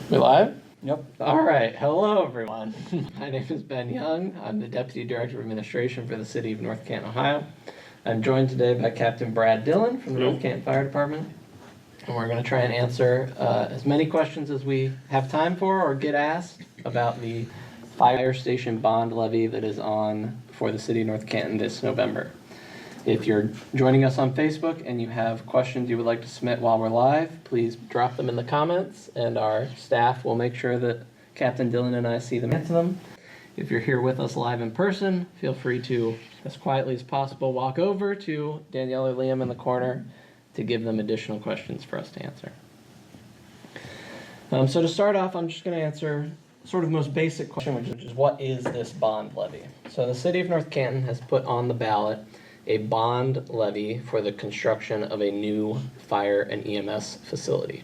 We live? Yep. All right. Hello, everyone. My name is Ben Young. I'm the Deputy Director of Administration for the City of North Canton, Ohio. I'm joined today by Captain Brad Dillon from the North Canton Fire Department. And we're going to try and answer as many questions as we have time for or get asked about the fire station bond levy that is on for the City of North Canton this November. If you're joining us on Facebook and you have questions you would like to submit while we're live, please drop them in the comments and our staff will make sure that Captain Dillon and I see them and answer them. If you're here with us live in person, feel free to, as quietly as possible, walk over to Danielle or Liam in the corner to give them additional questions for us to answer. So to start off, I'm just going to answer sort of the most basic question, which is what is this bond levy? So the City of North Canton has put on the ballot a bond levy for the construction of a new fire and EMS facility.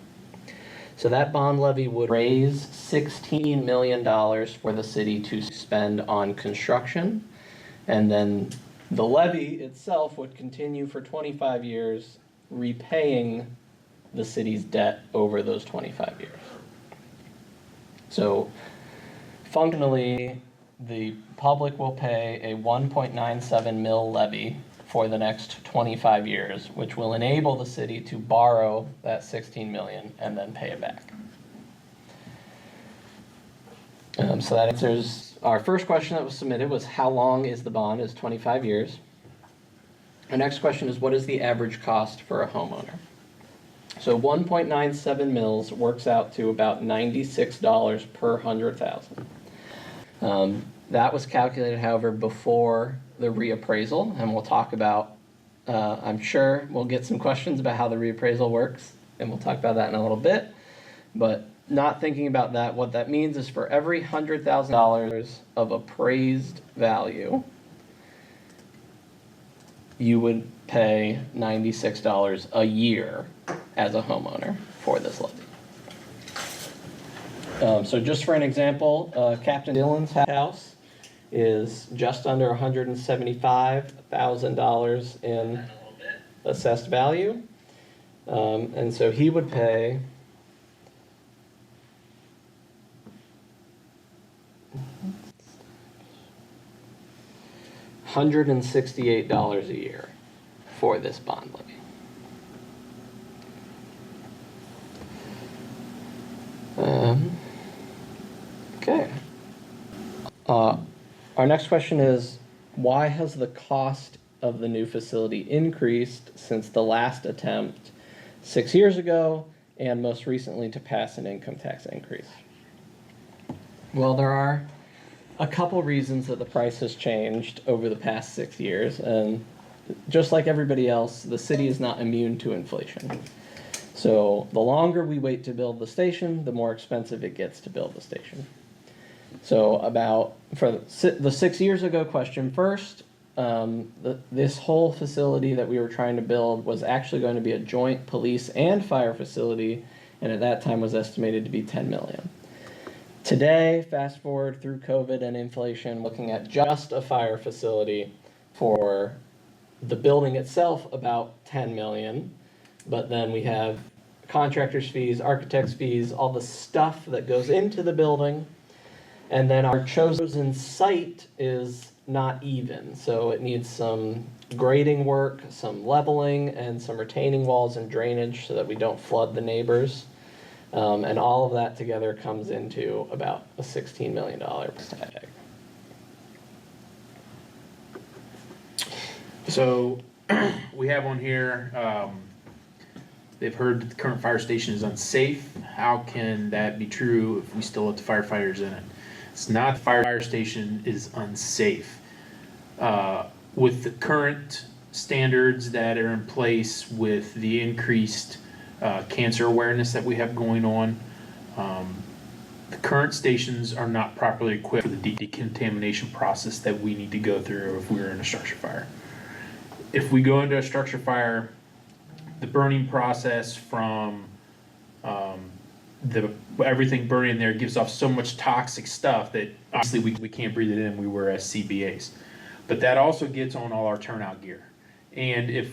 So that bond levy would raise $16 million for the city to spend on construction, and then the levy itself would continue for 25 years, repaying the city's debt over those 25 years. So functionally, the public will pay a 1.97 mil levy for the next 25 years, which will enable the city to borrow that 16 million and then pay it back. So that answers our first question that was submitted was how long is the bond? Is 25 years. Our next question is what is the average cost for a homeowner? So 1.97 mils works out to about $96 per 100,000. That was calculated, however, before the reappraisal, and we'll talk about, I'm sure we'll get some questions about how the reappraisal works, and we'll talk about that in a little bit. But not thinking about that, what that means is for every $100,000 of appraised value, you would pay $96 a year as a homeowner for this levy. So just for an example, Captain Dillon's house is just under $175,000 in assessed value. And so he would pay $168 a year for this bond levy. Okay. Our next question is, why has the cost of the new facility increased since the last attempt 6 years ago and most recently to pass an income tax increase? Well, there are a couple reasons that the price has changed over the past 6 years, and just like everybody else, the city is not immune to inflation. So the longer we wait to build the station, the more expensive it gets to build the station. So for the 6 years ago question first, this whole facility that we were trying to build was actually going to be a joint police and fire facility, and at that time was estimated to be $10 million. Today, fast forward through COVID and inflation, looking at just a fire facility for the building itself, about $10 million, but then we have contractors' fees, architects' fees, all the stuff that goes into the building. And then our chosen site is not even, so it needs some grading work, some leveling, and some retaining walls and drainage so that we don't flood the neighbors. And all of that together comes into about a $16 million price tag. So we have on here, they've heard that the current fire station is unsafe. How can that be true if we still have the firefighters in it? It's not the fire station is unsafe. With the current standards that are in place, with the increased cancer awareness that we have going on, the current stations are not properly equipped for the decontamination process that we need to go through if we're in a structure fire. If we go into a structure fire, the burning process from everything burning there gives off so much toxic stuff that obviously we can't breathe it in. We wear SCBAs, but that also gets on all our turnout gear. And if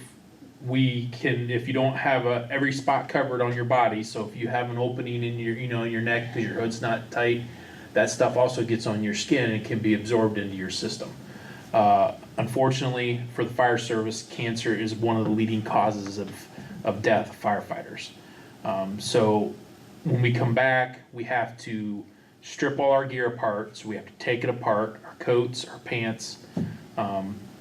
we can, if you don't have every spot covered on your body, so if you have an opening in your, in your neck because your hood's not tight, that stuff also gets on your skin and can be absorbed into your system. Unfortunately, for the fire service, cancer is one of the leading causes of death of firefighters. So when we come back, we have to strip all our gear apart. So we have to take it apart, our coats, our pants.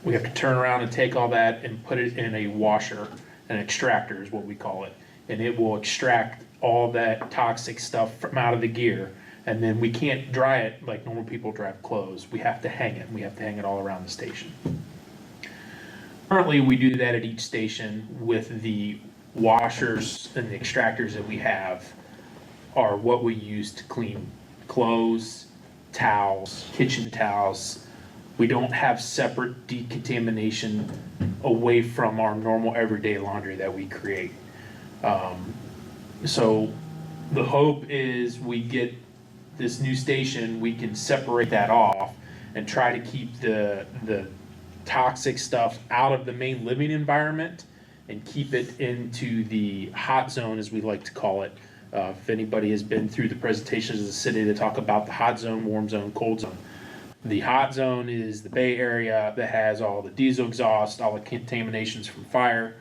We have to turn around and take all that and put it in a washer, an extractor is what we call it. And it will extract all that toxic stuff from out of the gear. And then we can't dry it like normal people dry clothes. We have to hang it. We have to hang it all around the station. Currently, we do that at each station with the washers and the extractors that we have are what we use to clean clothes, towels, kitchen towels. We don't have separate decontamination away from our normal everyday laundry that we create. So the hope is we get this new station, we can separate that off and try to keep the toxic stuff out of the main living environment and keep it into the hot zone, as we like to call it. If anybody has been through the presentations of the city, they talk about the hot zone, warm zone, cold zone. The hot zone is the Bay Area that has all the diesel exhaust, all the contaminations from fire,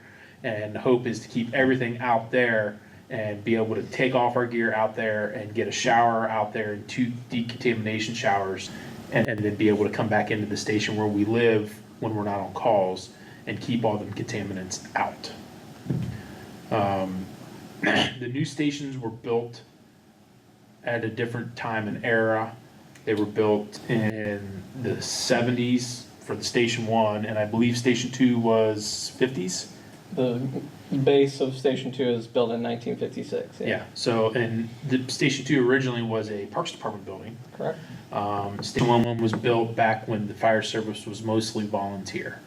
and the hope is to keep everything out there and be able to take off our gear out there and get a shower out there and 2 decontamination showers, and then be able to come back into the station where we live when we're not on calls and keep all them contaminants out. The new stations were built at a different time and era. They were built in the 70s for the Station 1, and I believe Station 2 was 50s. The base of Station 2 is built in 1956. Yeah, so, and the Station 2 originally was a Parks Department building. Correct. Station 1 was built back when the fire service was mostly volunteer.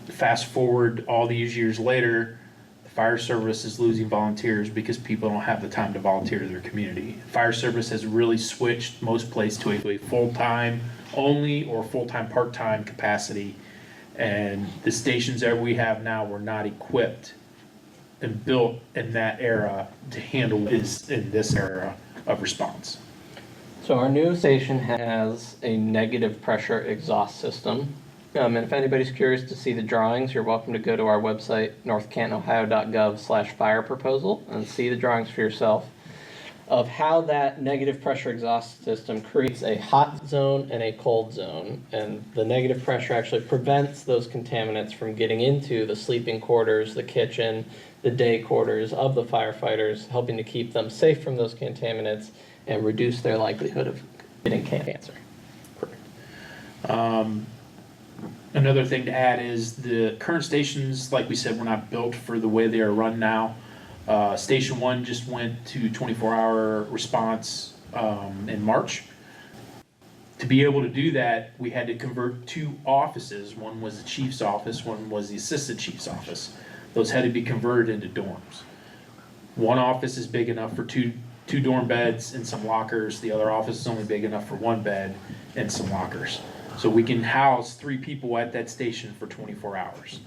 Fast forward all these years later, the fire service is losing volunteers because people don't have the time to volunteer to their community. Fire service has really switched most places to a full-time only or full-time part-time capacity. And the stations that we have now were not equipped and built in that era to handle this in this era of response. So our new station has a negative pressure exhaust system. And if anybody's curious to see the drawings, you're welcome to go to our website, northcantanohio.gov/fire proposal, and see the drawings for yourself of how that negative pressure exhaust system creates a hot zone and a cold zone. And the negative pressure actually prevents those contaminants from getting into the sleeping quarters, the kitchen, the day quarters of the firefighters, helping to keep them safe from those contaminants and reduce their likelihood of getting cancer. Correct. Another thing to add is the current stations, like we said, were not built for the way they are run now. Station 1 just went to 24-hour response in March. To be able to do that, we had to convert 2 offices. One was the chief's office, one was the assistant chief's office. Those had to be converted into dorms. One office is big enough for two dorm beds and some lockers. The other office is only big enough for 1 bed and some lockers. So we can house 3 people at that station for 24 hours.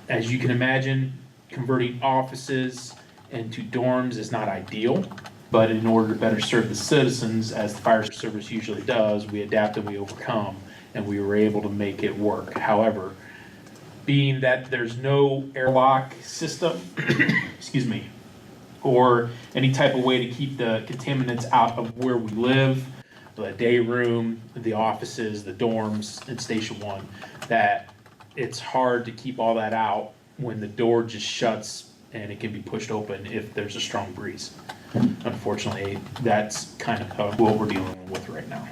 As you can imagine, converting offices into dorms is not ideal, but in order to better serve the citizens, as the fire service usually does, we adapt and we overcome, and we were able to make it work. However, being that there's no airlock system, excuse me, or any type of way to keep the contaminants out of where we live, the day room, the offices, the dorms in Station 1, that it's hard to keep all that out when the door just shuts and it can be pushed open if there's a strong breeze. Unfortunately, that's kind of what we're dealing with right now.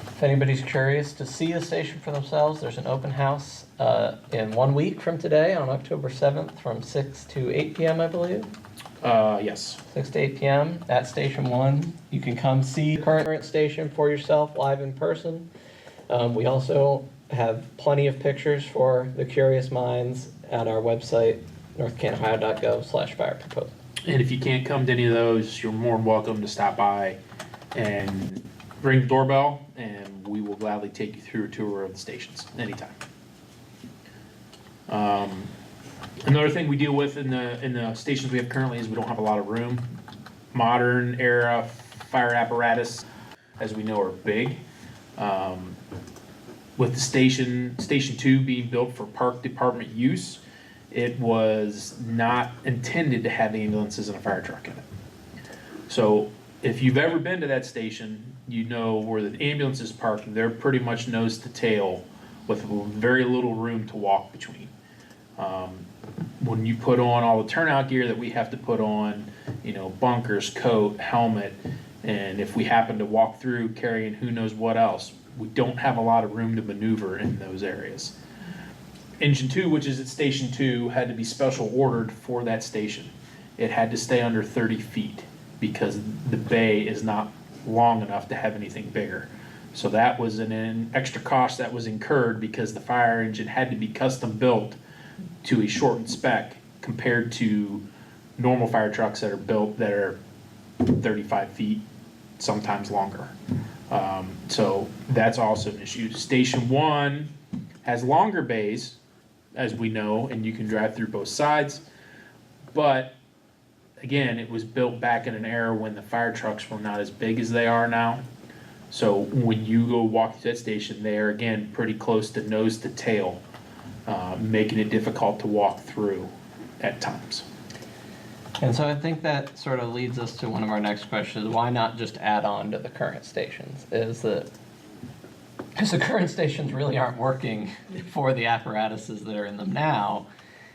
If anybody's curious to see the station for themselves, there's an open house in 1 week from today on October 7th from 6 to 8 p.m. I believe. Yes. 6 to 8 p.m. at Station 1. You can come see the current station for yourself live in person. We also have plenty of pictures for the curious minds at our website, northcantanohio.gov/fire proposal. And if you can't come to any of those, you're more than welcome to stop by and ring the doorbell, and we will gladly take you through a tour of the stations anytime. Another thing we deal with in the stations we have currently is we don't have a lot of room. Modern era fire apparatus, as we know, are big. With the station 2 being built for park department use, it was not intended to have ambulances and a fire truck in it. So if you've ever been to that station, you know where the ambulance is parked, they're pretty much nose to tail with very little room to walk between. When you put on all the turnout gear that we have to put on, bunkers, coat, helmet, and if we happen to walk through carrying who knows what else, we don't have a lot of room to maneuver in those areas. Engine 2, which is at Station 2, had to be special ordered for that station. It had to stay under 30 feet because the bay is not long enough to have anything bigger. So that was an extra cost that was incurred because the fire engine had to be custom built to a shortened spec compared to normal fire trucks that are built that are 35 feet, sometimes longer. So that's also an issue. Station 1 has longer bays, as we know, and you can drive through both sides. But again, it was built back in an era when the fire trucks were not as big as they are now. So when you go walk to that station, they are again pretty close to nose to tail, making it difficult to walk through at times. And so I think that sort of leads us to one of our next questions. Why not just add on to the current stations? Is that because the current stations really aren't working for the apparatuses that are in them now.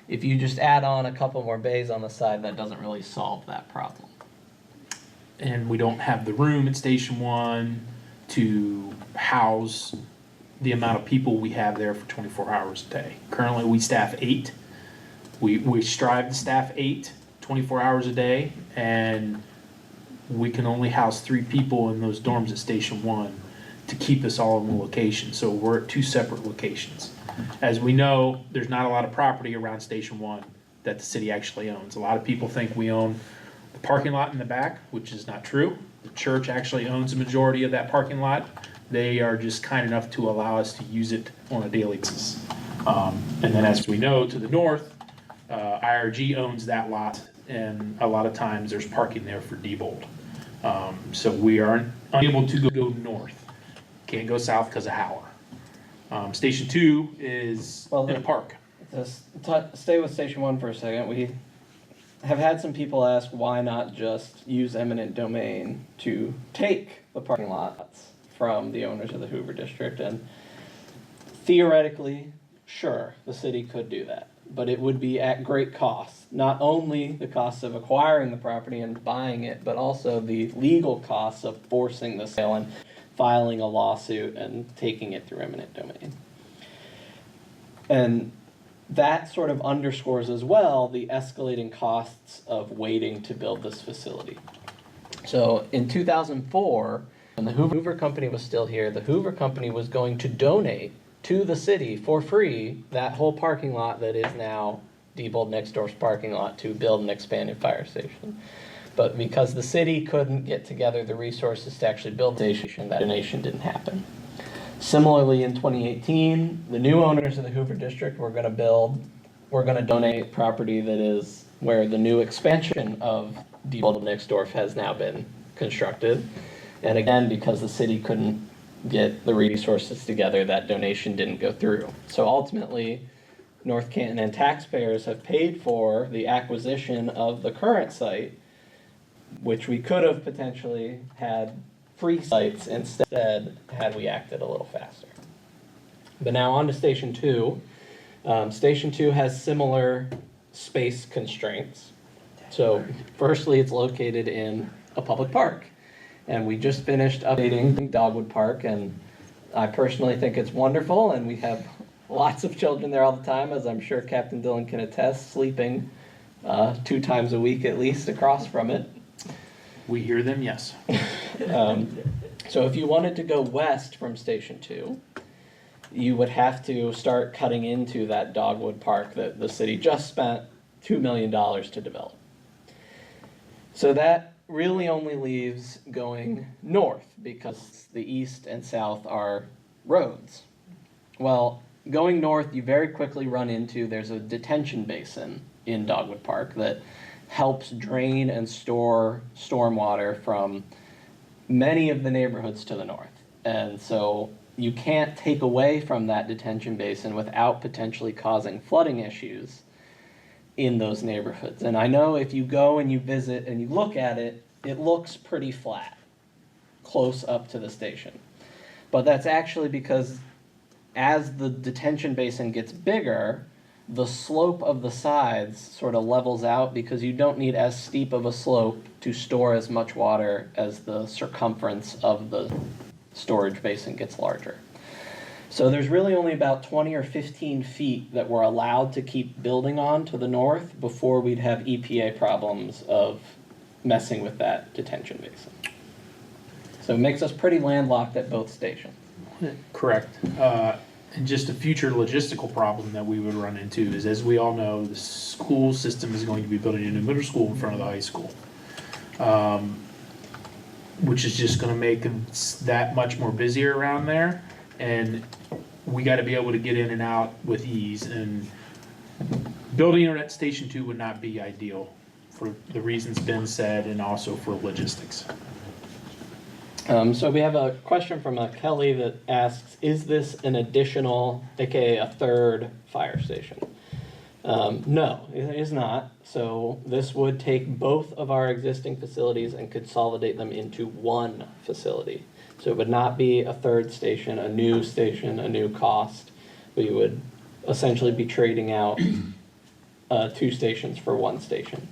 If you just add on a couple more bays on the side, that doesn't really solve that problem. And we don't have the room at Station 1 to house the amount of people we have there for 24 hours a day. Currently, we staff 8. We strive to staff 8, 24 hours a day, and we can only house 3 people in those dorms at Station 1 to keep us all in one location. So we're at 2 separate locations. As we know, there's not a lot of property around Station 1 that the city actually owns. A lot of people think we own the parking lot in the back, which is not true. The church actually owns a majority of that parking lot. They are just kind enough to allow us to use it on a daily basis. And then as we know, to the north, IRG owns that lot, and a lot of times there's parking there for Diebold. So we are unable to go north. Can't go south because of Howler. Station 2 is in a park. Just stay with Station 1 for a second. We have had some people ask why not just use eminent domain to take the parking lots from the owners of the Hoover District. And theoretically, sure, the city could do that. But it would be at great cost. Not only the cost of acquiring the property and buying it, but also the legal costs of forcing the sale and filing a lawsuit and taking it through eminent domain. And that sort of underscores as well the escalating costs of waiting to build this facility. So in 2004, when the Hoover Company was still here, the Hoover Company was going to donate to the city for free that whole parking lot that is now Diebold Next Door's parking lot to build an expanded fire station. But because the city couldn't get together the resources to actually build the station, that donation didn't happen. Similarly, in 2018, the new owners of the Hoover District were going to donate property that is where the new expansion of Diebold Next Door has now been constructed. And again, because the city couldn't get the resources together, that donation didn't go through. So ultimately, North Canton and taxpayers have paid for the acquisition of the current site, which we could have potentially had free sites instead had we acted a little faster. But now on to Station 2. Station 2 has similar space constraints. So firstly, it's located in a public park. And we just finished updating Dogwood Park, and I personally think it's wonderful, and we have lots of children there all the time, as I'm sure Captain Dillon can attest, sleeping 2 times a week at least across from it. We hear them, yes. So if you wanted to go west from Station 2, you would have to start cutting into that Dogwood Park that the city just spent $2 million to develop. So that really only leaves going north because the east and south are roads. Well, going north, you very quickly run into, there's a detention basin in Dogwood Park that helps drain and store stormwater from many of the neighborhoods to the north. And so you can't take away from that detention basin without potentially causing flooding issues in those neighborhoods. And I know if you go and you visit and you look at it, it looks pretty flat, close up to the station. But that's actually because as the detention basin gets bigger, the slope of the sides sort of levels out because you don't need as steep of a slope to store as much water as the circumference of the storage basin gets larger. So there's really only about 20 or 15 feet that we're allowed to keep building on to the north before we'd have EPA problems of messing with that detention basin. So it makes us pretty landlocked at both stations. Correct. And just a future logistical problem that we would run into is, as we all know, the school system is going to be building a new middle school in front of the high school, which is just going to make that much more busier around there. And we got to be able to get in and out with ease. And building it at Station 2 would not be ideal for the reasons Ben said, and also for logistics. So we have a question from Kelly that asks, is this an additional, aka a third fire station? No, it is not. So this would take both of our existing facilities and consolidate them into one facility. So it would not be a third station, a new cost. We would essentially be trading out 2 stations for 1 station.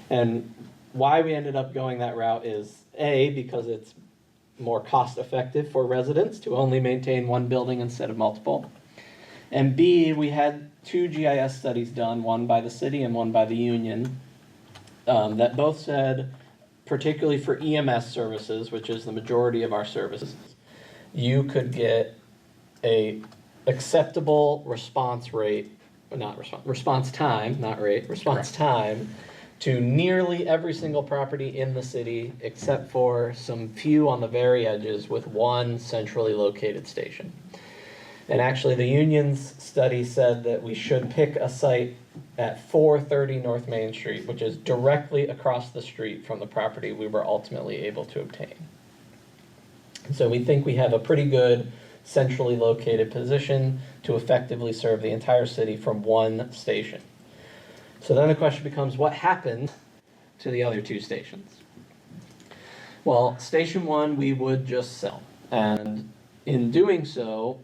And why we ended up going that route is A, because it's more cost effective for residents to only maintain 1 building instead of multiple. And B, we had 2 GIS studies done, one by the city and one by the union, that both said, particularly for EMS services, which is the majority of our services, you could get a acceptable response rate, response time to nearly every single property in the city, except for some few on the very edges with 1 centrally located station. And actually the union's study said that we should pick a site at 430 North Main Street, which is directly across the street from the property we were ultimately able to obtain. So we think we have a pretty good centrally located position to effectively serve the entire city from 1 station. So then the question becomes, what happened to the other 2 stations? Well, Station 1 we would just sell. And in doing so,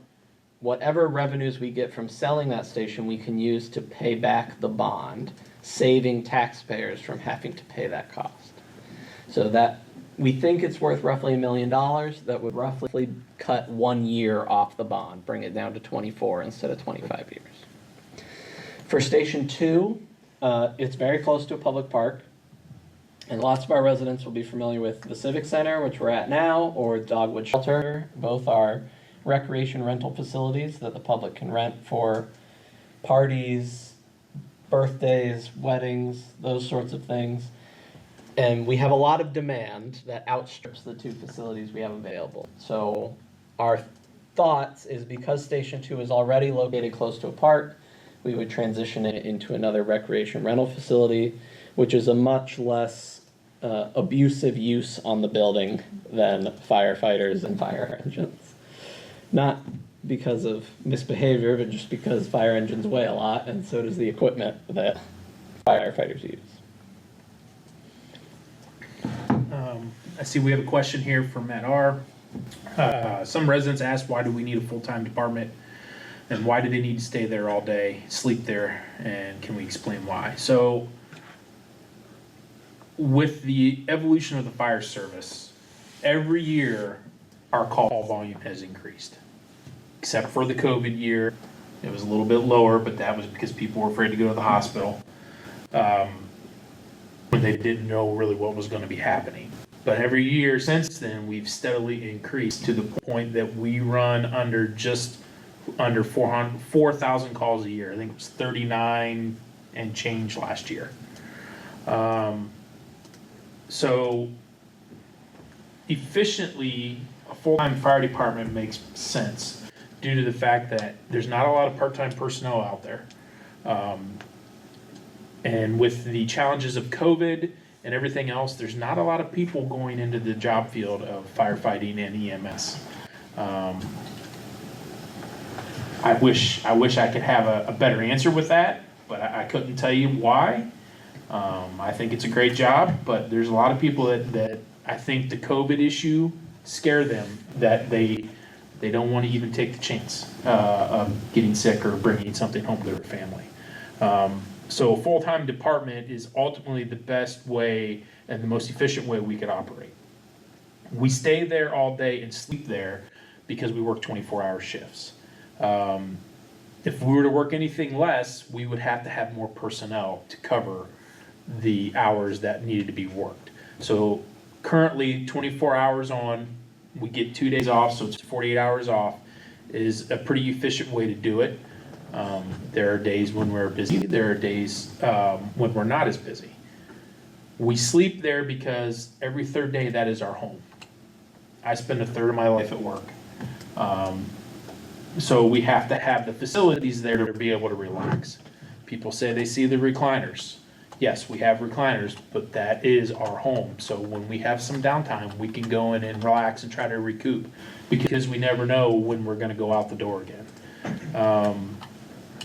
whatever revenues we get from selling that station, we can use to pay back the bond, saving taxpayers from having to pay that cost. So that, we think it's worth roughly $1 million. That would roughly cut 1 year off the bond, bring it down to 24 instead of 25 years. For Station 2, it's very close to a public park, and lots of our residents will be familiar with the Civic Center, which we're at now, or Dogwood Shelter. Both are recreation rental facilities that the public can rent for parties, birthdays, weddings, those sorts of things. And we have a lot of demand that outstrips the 2 facilities we have available. So our thoughts is, because Station 2 is already located close to a park, we would transition it into another recreation rental facility, which is a much less abusive use on the building than firefighters and fire engines. Not because of misbehavior, but just because fire engines weigh a lot, and so does the equipment that firefighters use. I see we have a question here from Matt R. Some residents ask, why do we need a full-time department? And why do they need to stay there all day, sleep there, and can we explain why? So, with the evolution of the fire service, every year our call volume has increased. Except for the COVID year, it was a little bit lower, but that was because people were afraid to go to the hospital when they didn't know really what was going to be happening. But every year since then, we've steadily increased to the point that we run under 4,000 calls a year. I think it was 39 and change last year. So efficiently, a full-time fire department makes sense due to the fact that there's not a lot of part-time personnel out there. And with the challenges of COVID and everything else, there's not a lot of people going into the job field of firefighting and EMS. I wish I could have a better answer with that, but I couldn't tell you why. I think it's a great job, but there's a lot of people that I think the COVID issue scared them, that they don't want to even take the chance of getting sick or bringing something home to their family. So a full-time department is ultimately the best way and the most efficient way we could operate. We stay there all day and sleep there because we work 24-hour shifts. If we were to work anything less, we would have to have more personnel to cover the hours that needed to be worked. So currently 24 hours on, we get 2 days off, so it's 48 hours off, is a pretty efficient way to do it. There are days when we're busy, there are days when we're not as busy. We sleep there because every third day that is our home. I spend a third of my life at work. So we have to have the facilities there to be able to relax. People say they see the recliners. Yes, we have recliners, but that is our home. So when we have some downtime, we can go in and relax and try to recoup, because we never know when we're gonna go out the door again.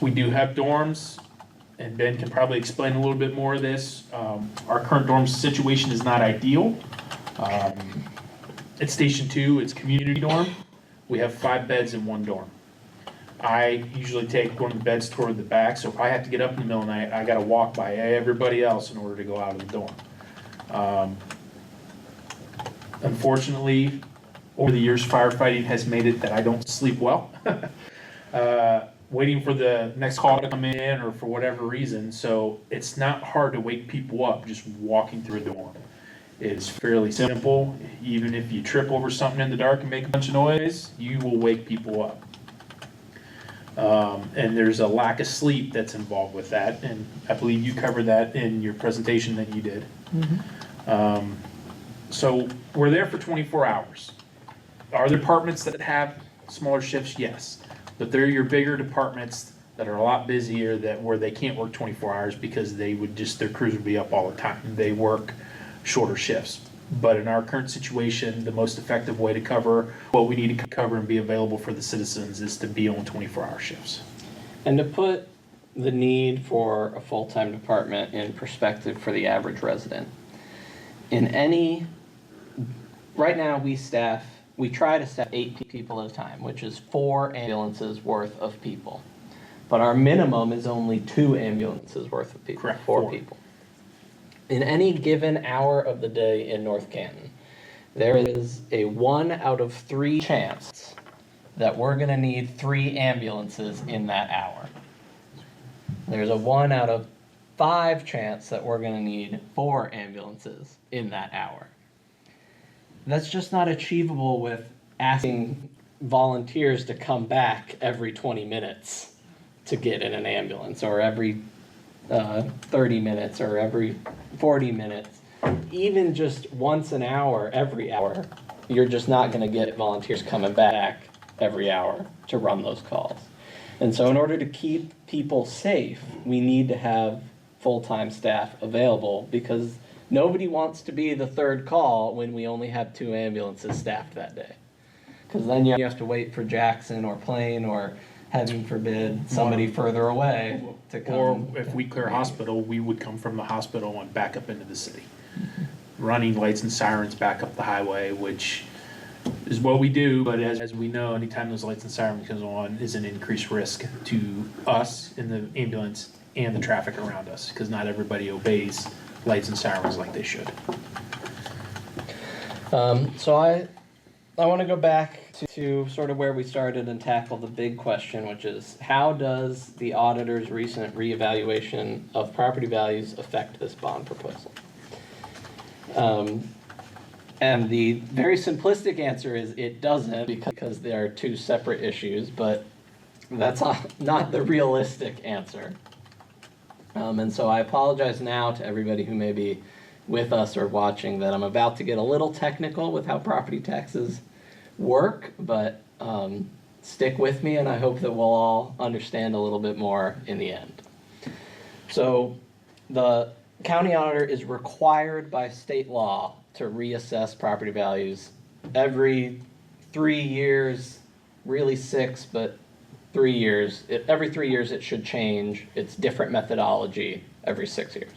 We do have dorms, and Ben can probably explain a little bit more of this. Our current dorm situation is not ideal. At Station 2, it's community dorm. We have 5 beds in one dorm. I usually take one of the beds toward the back, so if I have to get up in the middle of the night, I gotta walk by everybody else in order to go out of the dorm. Unfortunately, over the years, firefighting has made it that I don't sleep well. Waiting for the next call to come in or for whatever reason, so it's not hard to wake people up just walking through a dorm. It's fairly simple. Even if you trip over something in the dark and make a bunch of noise, you will wake people up. And there's a lack of sleep that's involved with that, and I believe you covered that in your presentation that you did. Mm-hmm. So we're there for 24 hours. Are there departments that have smaller shifts? Yes. But they're your bigger departments that are a lot busier, where they can't work 24 hours because their crews would be up all the time. They work shorter shifts. But in our current situation, the most effective way to cover what we need to cover and be available for the citizens is to be on 24-hour shifts. And to put the need for a full-time department in perspective for the average resident, right now we try to staff 8 people at a time, which is 4 ambulances worth of people. But our minimum is only 2 ambulances worth of people. Correct. 4 people. In any given hour of the day in North Canton, there is a 1 out of 3 chance that we're going to need 3 ambulances in that hour. There's a 1 out of 5 chance that we're going to need 4 ambulances in that hour. That's just not achievable with asking volunteers to come back every 20 minutes to get in an ambulance, or every 30 minutes, or every 40 minutes. Even just once an hour, every hour, you're just not going to get volunteers coming back every hour to run those calls. And so in order to keep people safe, we need to have full-time staff available, because nobody wants to be the third call when we only have 2 ambulances staffed that day. Because then you have to wait for Jackson or Plain or, heaven forbid, somebody further away to come. Or if we clear hospital, we would come from the hospital and back up into the city. Running lights and sirens back up the highway, which is what we do, but as we know, anytime those lights and sirens comes on is an increased risk to us in the ambulance and the traffic around us, because not everybody obeys lights and sirens like they should. So I want to go back to sort of where we started and tackle the big question, which is, how does the auditor's recent reevaluation of property values affect this bond proposal? And the very simplistic answer is it doesn't, because there are 2 separate issues, but that's not the realistic answer. And so I apologize now to everybody who may be with us or watching that I'm about to get a little technical with how property taxes work, but stick with me, and I hope that we'll all understand a little bit more in the end. So the county auditor is required by state law to reassess property values every 3 years, really 6, but 3 years. Every 3 years it should change. It's different methodology every 6 years.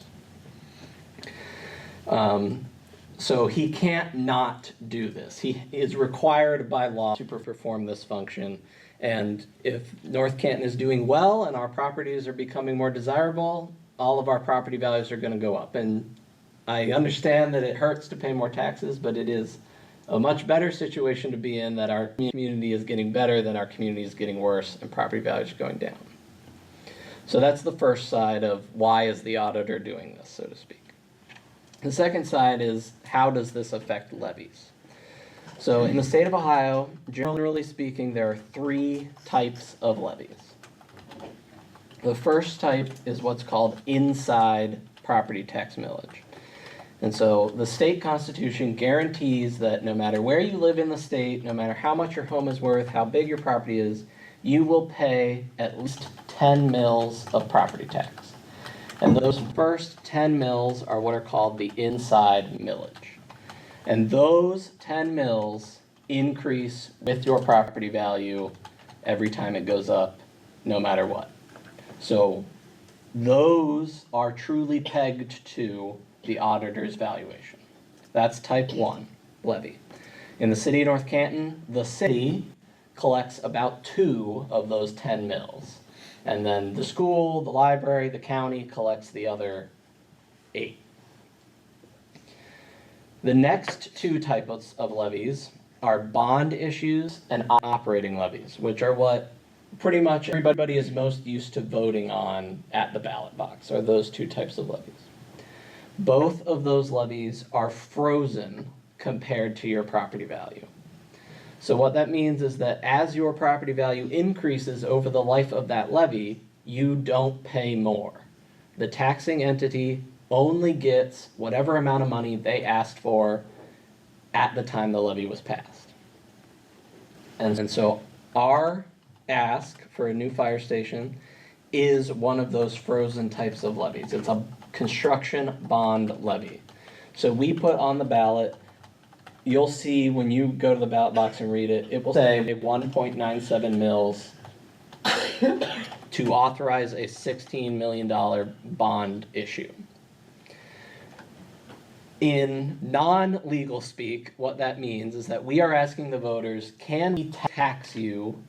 So he can't not do this. He is required by law to perform this function. And if North Canton is doing well and our properties are becoming more desirable, all of our property values are going to go up. And I understand that it hurts to pay more taxes, but it is a much better situation to be in, that our community is getting better than our community is getting worse and property values are going down. So that's the first side of why is the auditor doing this, so to speak. The second side is, how does this affect levies? So in the state of Ohio, generally speaking, there are 3 types of levies. The first type is what's called inside property tax millage. And so the state constitution guarantees that no matter where you live in the state, no matter how much your home is worth, how big your property is, you will pay at least 10 mills of property tax. And those first 10 mills are what are called the inside millage. And those 10 mills increase with your property value every time it goes up, no matter what. So those are truly pegged to the auditor's valuation. That's type 1 levy. In the city of North Canton, the city collects about 2 of those 10 mills. And then the school, the library, the county collects the other 8. The next 2 types of levies are bond issues and operating levies, which are what pretty much everybody is most used to voting on at the ballot box, are those 2 types of levies. Both of those levies are frozen compared to your property value. So what that means is that as your property value increases over the life of that levy, you don't pay more. The taxing entity only gets whatever amount of money they asked for at the time the levy was passed. And so our ask for a new fire station is one of those frozen types of levies. It's a construction bond levy. So we put on the ballot, you'll see when you go to the ballot box and read it, it will say 1.97 mils to authorize a $16 million bond issue. In non-legal speak, what that means is that we are asking the voters, can we tax you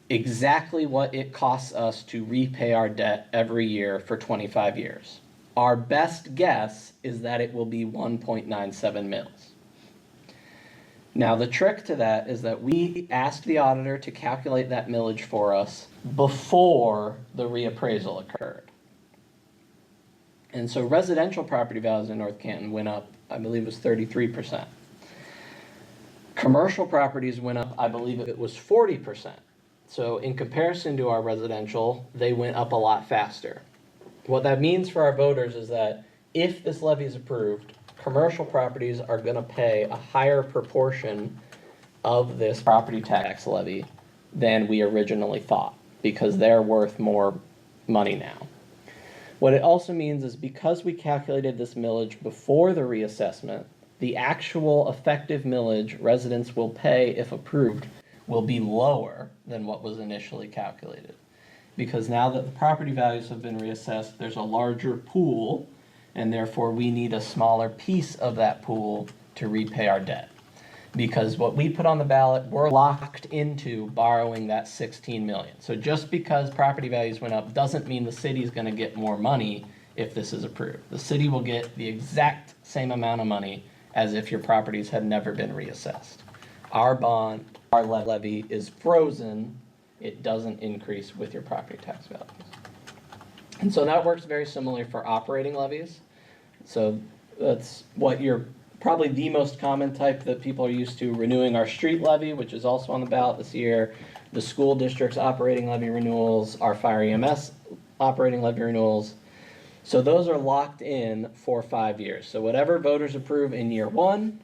exactly what it costs us to repay our debt every year for 25 years? Our best guess is that it will be 1.97 mils. Now, the trick to that is that we asked the auditor to calculate that millage for us before the reappraisal occurred. And so residential property values in North Canton went up, I believe it was 33%. Commercial properties went up, I believe it was 40%. So in comparison to our residential, they went up a lot faster. What that means for our voters is that if this levy is approved, commercial properties are going to pay a higher proportion of this property tax levy than we originally thought, because they're worth more money now. What it also means is because we calculated this millage before the reassessment, the actual effective millage residents will pay, if approved, will be lower than what was initially calculated. Because now that the property values have been reassessed, there's a larger pool, and therefore we need a smaller piece of that pool to repay our debt. Because what we put on the ballot, we're locked into borrowing that $16 million. So just because property values went up doesn't mean the city's going to get more money if this is approved. The city will get the exact same amount of money as if your properties had never been reassessed. Our bond, our levy is frozen. It doesn't increase with your property tax values. And so that works very similarly for operating levies. So that's what you're probably the most common type that people are used to: renewing our street levy, which is also on the ballot this year, the school district's operating levy renewals, our fire EMS operating levy renewals. So those are locked in for 5 years. So whatever voters approve in year 1,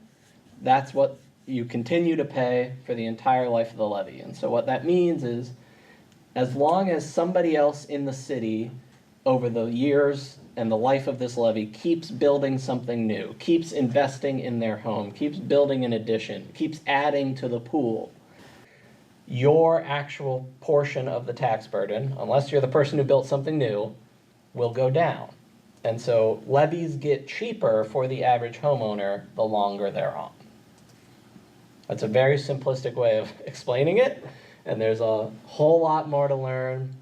that's what you continue to pay for the entire life of the levy. And so what that means is, as long as somebody else in the city over the years and the life of this levy keeps building something new, keeps investing in their home, keeps building an addition, keeps adding to the pool, your actual portion of the tax burden, unless you're the person who built something new, will go down. And so levies get cheaper for the average homeowner the longer they're on. That's a very simplistic way of explaining it, and there's a whole lot more to learn.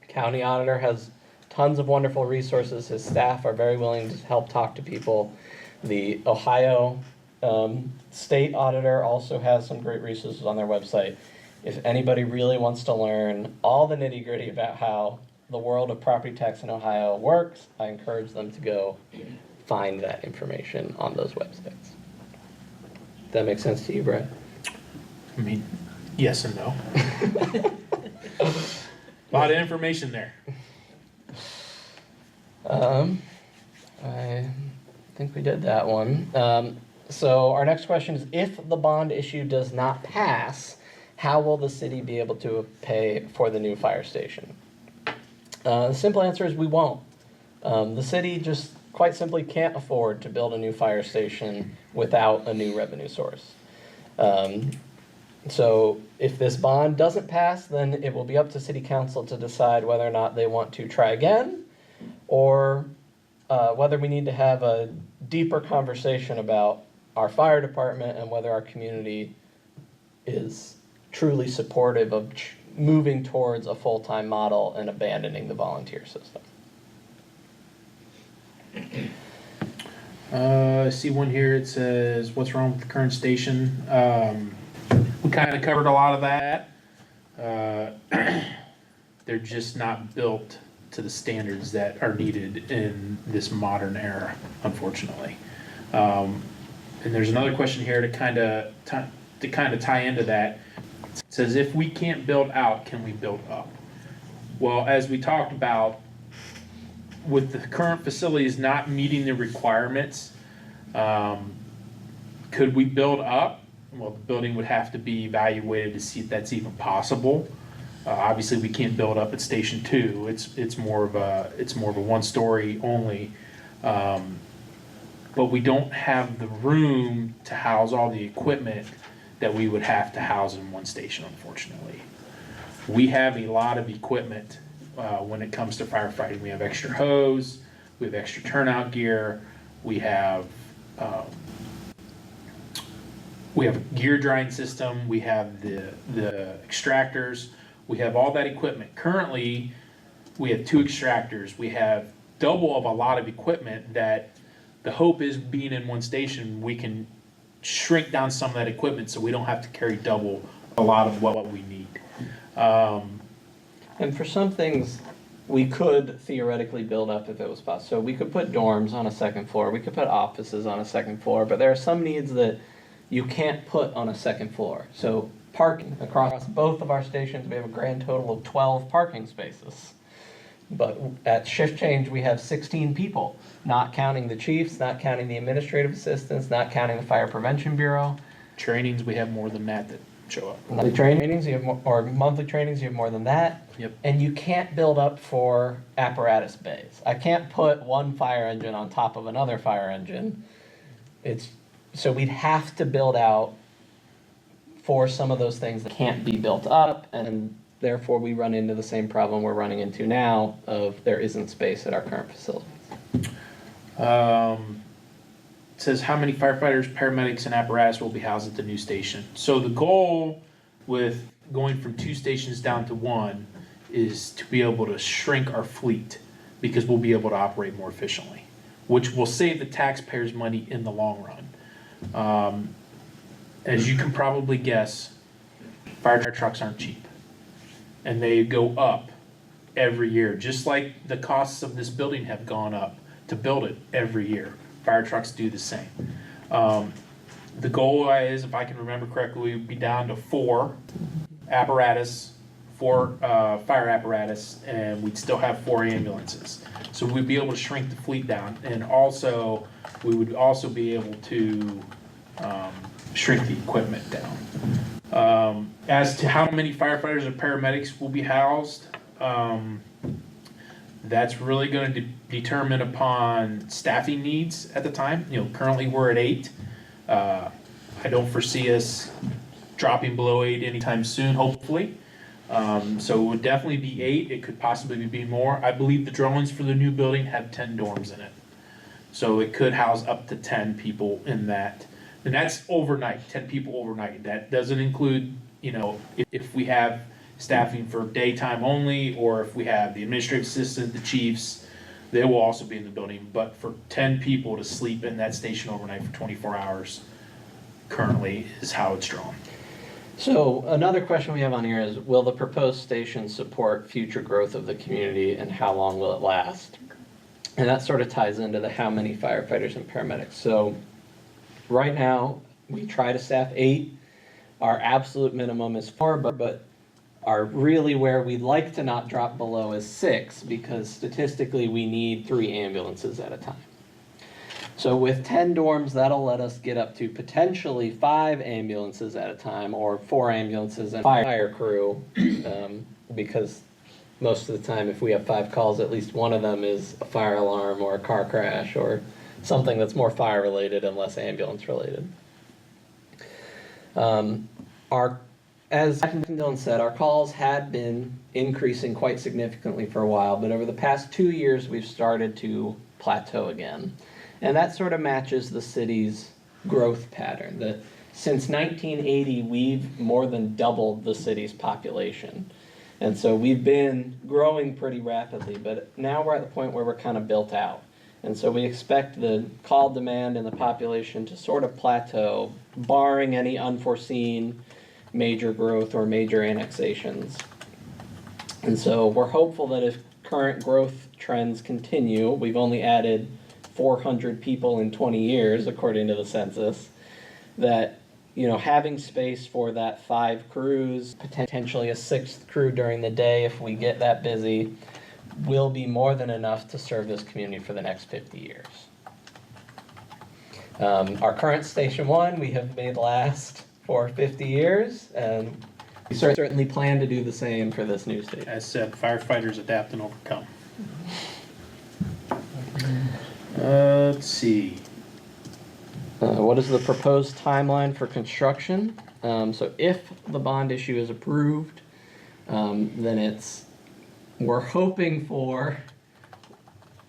County auditor has tons of wonderful resources. His staff are very willing to help talk to people. The Ohio state auditor also has some great resources on their website. If anybody really wants to learn all the nitty-gritty about how the world of property tax in Ohio works, I encourage them to go find that information on those websites. Does that make sense to you, Brett? I mean, yes and no. A lot of information there. I think we did that one. So our next question is, if the bond issue does not pass, how will the city be able to pay for the new fire station? The simple answer is we won't. The city just quite simply can't afford to build a new fire station without a new revenue source. So if this bond doesn't pass, then it will be up to city council to decide whether or not they want to try again, or whether we need to have a deeper conversation about our fire department and whether our community is truly supportive of moving towards a full-time model and abandoning the volunteer system. I see one here, it says, what's wrong with the current station? We kind of covered a lot of that. They're just not built to the standards that are needed in this modern era, unfortunately. And there's another question here to kind of tie into that. It says, if we can't build out, can we build up? Well, as we talked about, with the current facilities not meeting the requirements, could we build up? Well, the building would have to be evaluated to see if that's even possible. Obviously, we can't build up at Station 2. It's more of a one-story only, but we don't have the room to house all the equipment that we would have to house in one station, unfortunately. We have a lot of equipment when it comes to firefighting. We have extra hose, we have extra turnout gear, we have a gear drying system, we have the extractors, we have all that equipment. Currently, we have 2 extractors. We have double of a lot of equipment that the hope is, being in one station, we can shrink down some of that equipment so we don't have to carry double a lot of what we need. And for some things, we could theoretically build up if it was possible. So we could put dorms on a second floor, we could put offices on a second floor, but there are some needs that you can't put on a second floor. So parking, across both of our stations, we have a grand total of 12 parking spaces. But at shift change, we have 16 people, not counting the chiefs, not counting the administrative assistants, not counting the Fire Prevention Bureau. Trainings, we have more than that show up. Monthly trainings, you have more, or monthly trainings, you have more than that. Yep. And you can't build up for apparatus bays. I can't put one fire engine on top of another fire engine. So we'd have to build out for some of those things that can't be built up, and therefore we run into the same problem we're running into now of there isn't space at our current facilities. It says how many firefighters, paramedics, and apparatus will be housed at the new station. So the goal with going from 2 stations down to 1 is to be able to shrink our fleet, because we'll be able to operate more efficiently, which will save the taxpayers money in the long run. As you can probably guess, fire trucks aren't cheap, and they go up every year, just like the costs of this building have gone up to build it every year. Fire trucks do the same. The goal is, if I can remember correctly, we'd be down to 4 fire apparatus, and we'd still have 4 ambulances. So we'd be able to shrink the fleet down, and also we would also be able to shrink the equipment down. As to how many firefighters and paramedics will be housed, that's really going to determine upon staffing needs at the time. Currently we're at 8. I don't foresee us dropping below 8 anytime soon, hopefully. So it would definitely be 8. It could possibly be more. I believe the drawings for the new building have 10 dorms in it. So it could house up to 10 people in that. And that's overnight, 10 people overnight. That doesn't include, if we have staffing for daytime only, or if we have the administrative assistant, the chiefs, they will also be in the building. But for 10 people to sleep in that station overnight for 24 hours currently is how it's drawn. So another question we have on here is, will the proposed station support future growth of the community, and how long will it last? And that sort of ties into the how many firefighters and paramedics. So right now, we try to staff 8. Our absolute minimum is 4, but our really where we'd like to not drop below is 6, because statistically we need 3 ambulances at a time. So with 10 dorms, that'll let us get up to potentially 5 ambulances at a time, or 4 ambulances and fire crew, because most of the time if we have 5 calls, at least one of them is a fire alarm or a car crash or something that's more fire related and less ambulance related. As Dillon said, our calls had been increasing quite significantly for a while, but over the past 2 years we've started to plateau again. And that sort of matches the city's growth pattern. Since 1980, we've more than doubled the city's population. And so we've been growing pretty rapidly, but now we're at the point where we're kind of built out. And so we expect the call demand and the population to sort of plateau, barring any unforeseen major growth or major annexations. And so we're hopeful that if current growth trends continue, we've only added 400 people in 20 years, according to the census, that having space for that 5 crews, potentially a 6th crew during the day if we get that busy, will be more than enough to serve this community for the next 50 years. Our current Station 1 we have made last for 50 years, and we certainly plan to do the same for this new station. As said, firefighters adapt and overcome. Let's see. What is the proposed timeline for construction? So if the bond issue is approved, then we're hoping for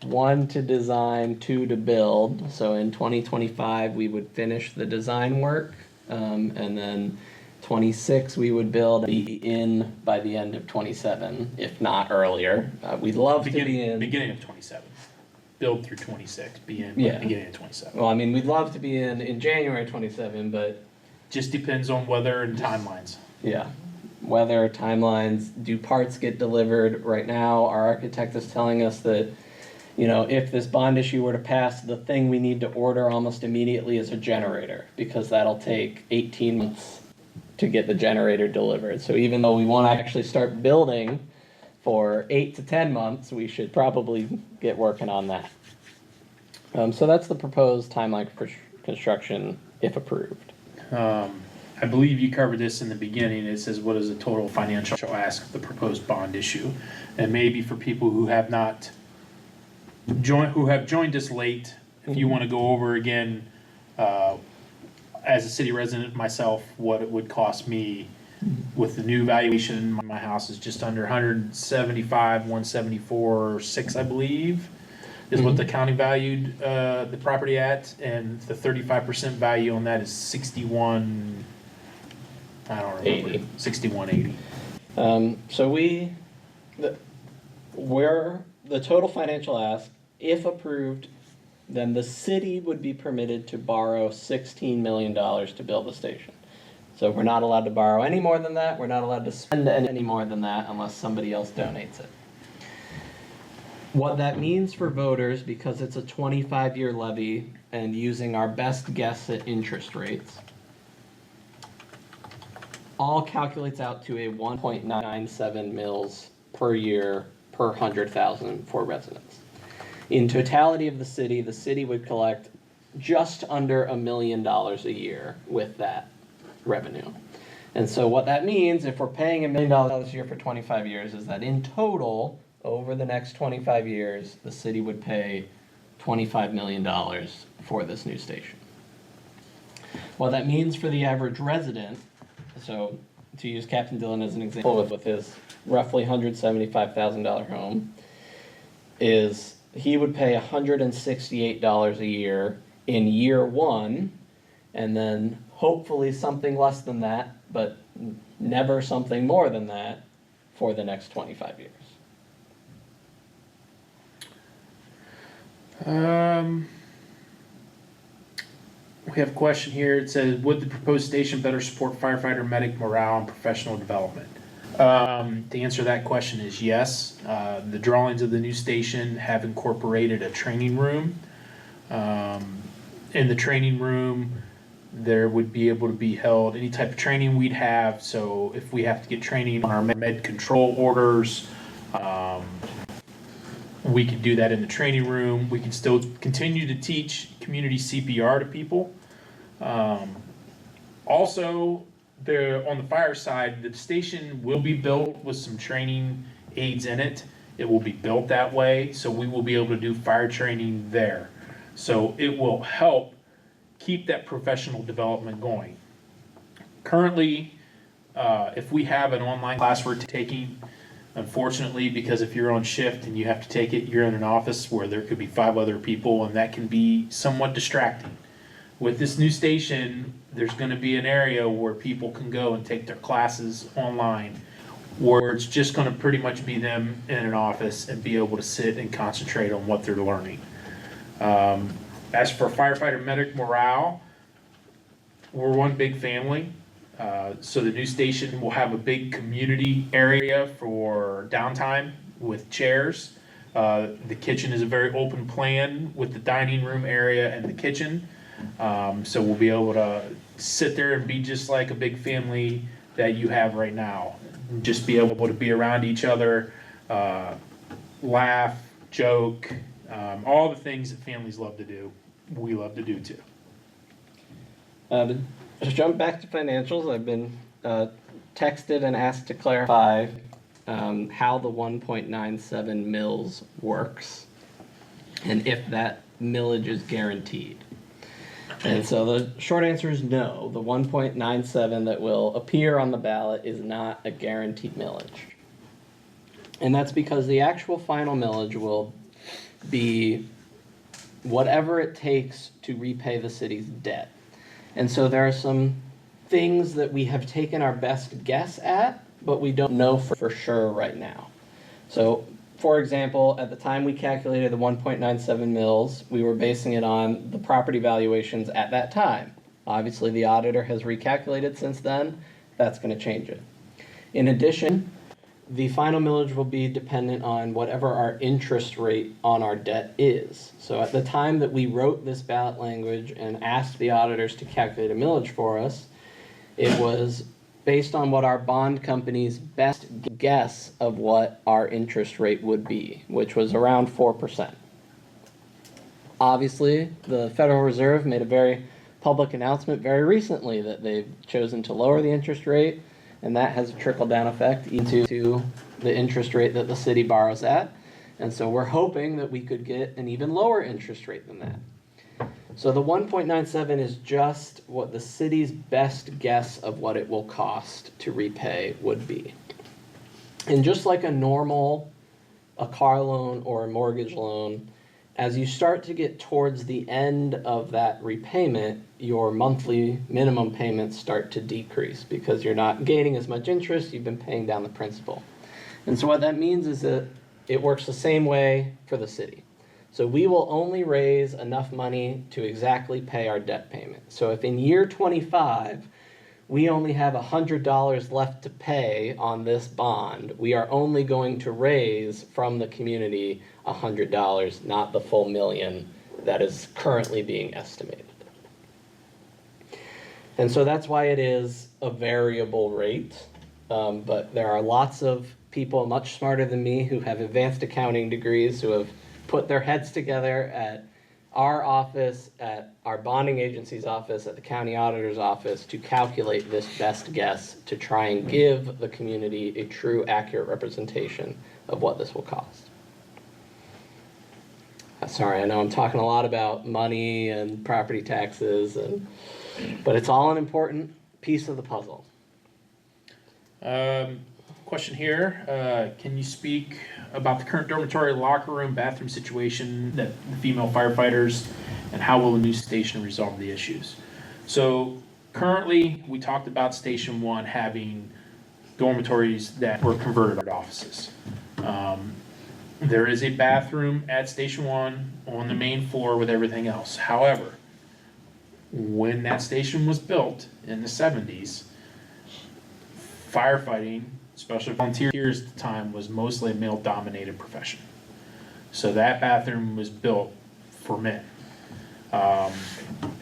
1 to design, 2 to build. So in 2025 we would finish the design work, and then 26 we would build, be in by the end of 27, if not earlier. We'd love to be in beginning of 27. Build through 26, be in beginning of 27. Well, I mean, we'd love to be in January 27, but just depends on weather and timelines. Yeah, weather, timelines. Do parts get delivered? Right now, our architect is telling us that, if this bond issue were to pass, the thing we need to order almost immediately is a generator, because that'll take 18 months to get the generator delivered. So even though we want to actually start building for 8 to 10 months, we should probably get working on that. So that's the proposed timeline for construction, if approved. I believe you covered this in the beginning. It says, what is the total financial ask of the proposed bond issue? And maybe for people who have not joined us late, if you want to go over again, as a city resident myself, what it would cost me with the new valuation. My house is just under 175, 174, 6, I believe, is what the county valued the property at, and the 35% value on that is 61. I don't remember. 80. 6180. So where the total financial ask, if approved, then the city would be permitted to borrow $16 million to build the station. So we're not allowed to borrow any more than that. We're not allowed to spend any more than that unless somebody else donates it. What that means for voters, because it's a 25-year levy and using our best guess at interest rates, all calculates out to a 1.97 mils per year per 100,000 for residents. In totality of the city would collect just under $1 million a year with that revenue. And so what that means, if we're paying $1 million a year for 25 years, is that in total, over the next 25 years, the city would pay $25 million for this new station. What that means for the average resident, so to use Captain Dillon as an example with his roughly $175,000 home, is he would pay $168 a year in year one, and then hopefully something less than that, but never something more than that for the next 25 years. We have a question here. It says, would the proposed station better support firefighter medic morale and professional development? To answer that question is yes. The drawings of the new station have incorporated a training room. In the training room, there would be able to be held any type of training we'd have. So if we have to get training on our med control orders, we can do that in the training room. We can still continue to teach community CPR to people. Also, on the fire side, the station will be built with some training aids in it. It will be built that way, so we will be able to do fire training there. So it will help keep that professional development going. Currently, if we have an online class we're taking, unfortunately, because if you're on shift and you have to take it, you're in an office where there could be 5 other people, and that can be somewhat distracting. With this new station, there's going to be an area where people can go and take their classes online, where it's just going to pretty much be them in an office and be able to sit and concentrate on what they're learning. As for firefighter medic morale, we're one big family. So the new station will have a big community area for downtime with chairs. The kitchen is a very open plan with the dining room area and the kitchen. So we'll be able to sit there and be just like a big family that you have right now. Just be able to be around each other, laugh, joke, all the things that families love to do, we love to do too. To jump back to financials, I've been texted and asked to clarify how the 1.97 mils works and if that millage is guaranteed. And so the short answer is no. The 1.97 that will appear on the ballot is not a guaranteed millage. And that's because the actual final millage will be whatever it takes to repay the city's debt. And so there are some things that we have taken our best guess at, but we don't know for sure right now. So, for example, at the time we calculated the 1.97 mils, we were basing it on the property valuations at that time. Obviously, the auditor has recalculated since then. That's going to change it. In addition, the final millage will be dependent on whatever our interest rate on our debt is. So at the time that we wrote this ballot language and asked the auditors to calculate a millage for us, it was based on what our bond company's best guess of what our interest rate would be, which was around 4%. Obviously, the Federal Reserve made a very public announcement very recently that they've chosen to lower the interest rate, and that has a trickle-down effect into the interest rate that the city borrows at. And so we're hoping that we could get an even lower interest rate than that. So the 1.97 is just what the city's best guess of what it will cost to repay would be. And just like a car loan or a mortgage loan, as you start to get towards the end of that repayment, your monthly minimum payments start to decrease because you're not gaining as much interest, you've been paying down the principal. And so what that means is that it works the same way for the city. So we will only raise enough money to exactly pay our debt payment. So if in year 25, we only have $100 left to pay on this bond, we are only going to raise from the community $100, not the full $1 million that is currently being estimated. And so that's why it is a variable rate, but there are lots of people much smarter than me who have advanced accounting degrees who have put their heads together at our office, at our bonding agency's office, at the county auditor's office, to calculate this best guess to try and give the community a true, accurate representation of what this will cost. Sorry, I know I'm talking a lot about money and property taxes, but it's all an important piece of the puzzle. Question here, can you speak about the current dormitory, locker room, bathroom situation that the female firefighters, and how will the new station resolve the issues? So currently, we talked about Station 1 having dormitories that were converted to offices. There is a bathroom at Station 1 on the main floor with everything else. However, when that station was built in the 70s, firefighting, especially volunteers at the time, was mostly a male-dominated profession. So that bathroom was built for men.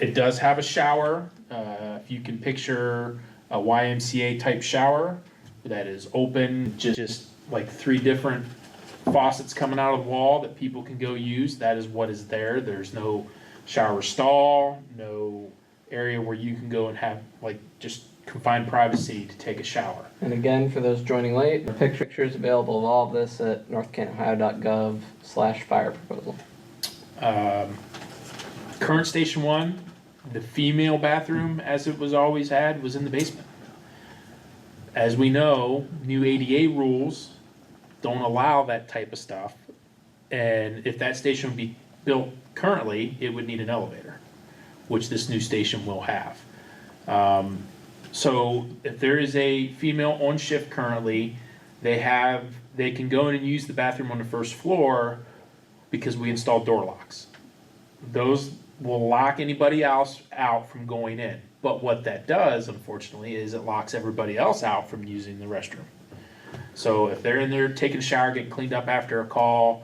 It does have a shower. If you can picture a YMCA type shower that is open, just like 3 different faucets coming out of the wall that people can go use, that is what is there. There's no shower stall, no area where you can go and have like just confined privacy to take a shower. And again, for those joining late, the pictures available of all of this at northcantonohio.gov/fire proposal. Current Station 1, the female bathroom, as it was always had, was in the basement. As we know, new ADA rules don't allow that type of stuff. And if that station would be built currently, it would need an elevator, which this new station will have. So if there is a female on shift currently, they can go in and use the bathroom on the first floor because we installed door locks. Those will lock anybody else out from going in. But what that does, unfortunately, is it locks everybody else out from using the restroom. So if they're in there taking a shower, getting cleaned up after a call,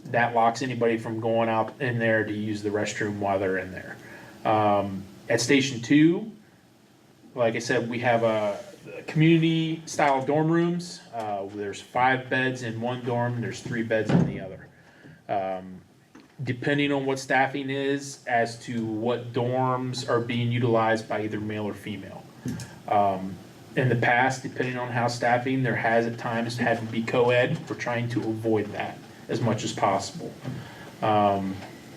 that locks anybody from going out in there to use the restroom while they're in there. At Station 2, like I said, we have a community style dorm rooms. There's 5 beds in one dorm, there's 3 beds in the other. Depending on what staffing is as to what dorms are being utilized by either male or female. In the past, depending on how staffing, there has at times had to be co-ed. We're trying to avoid that as much as possible.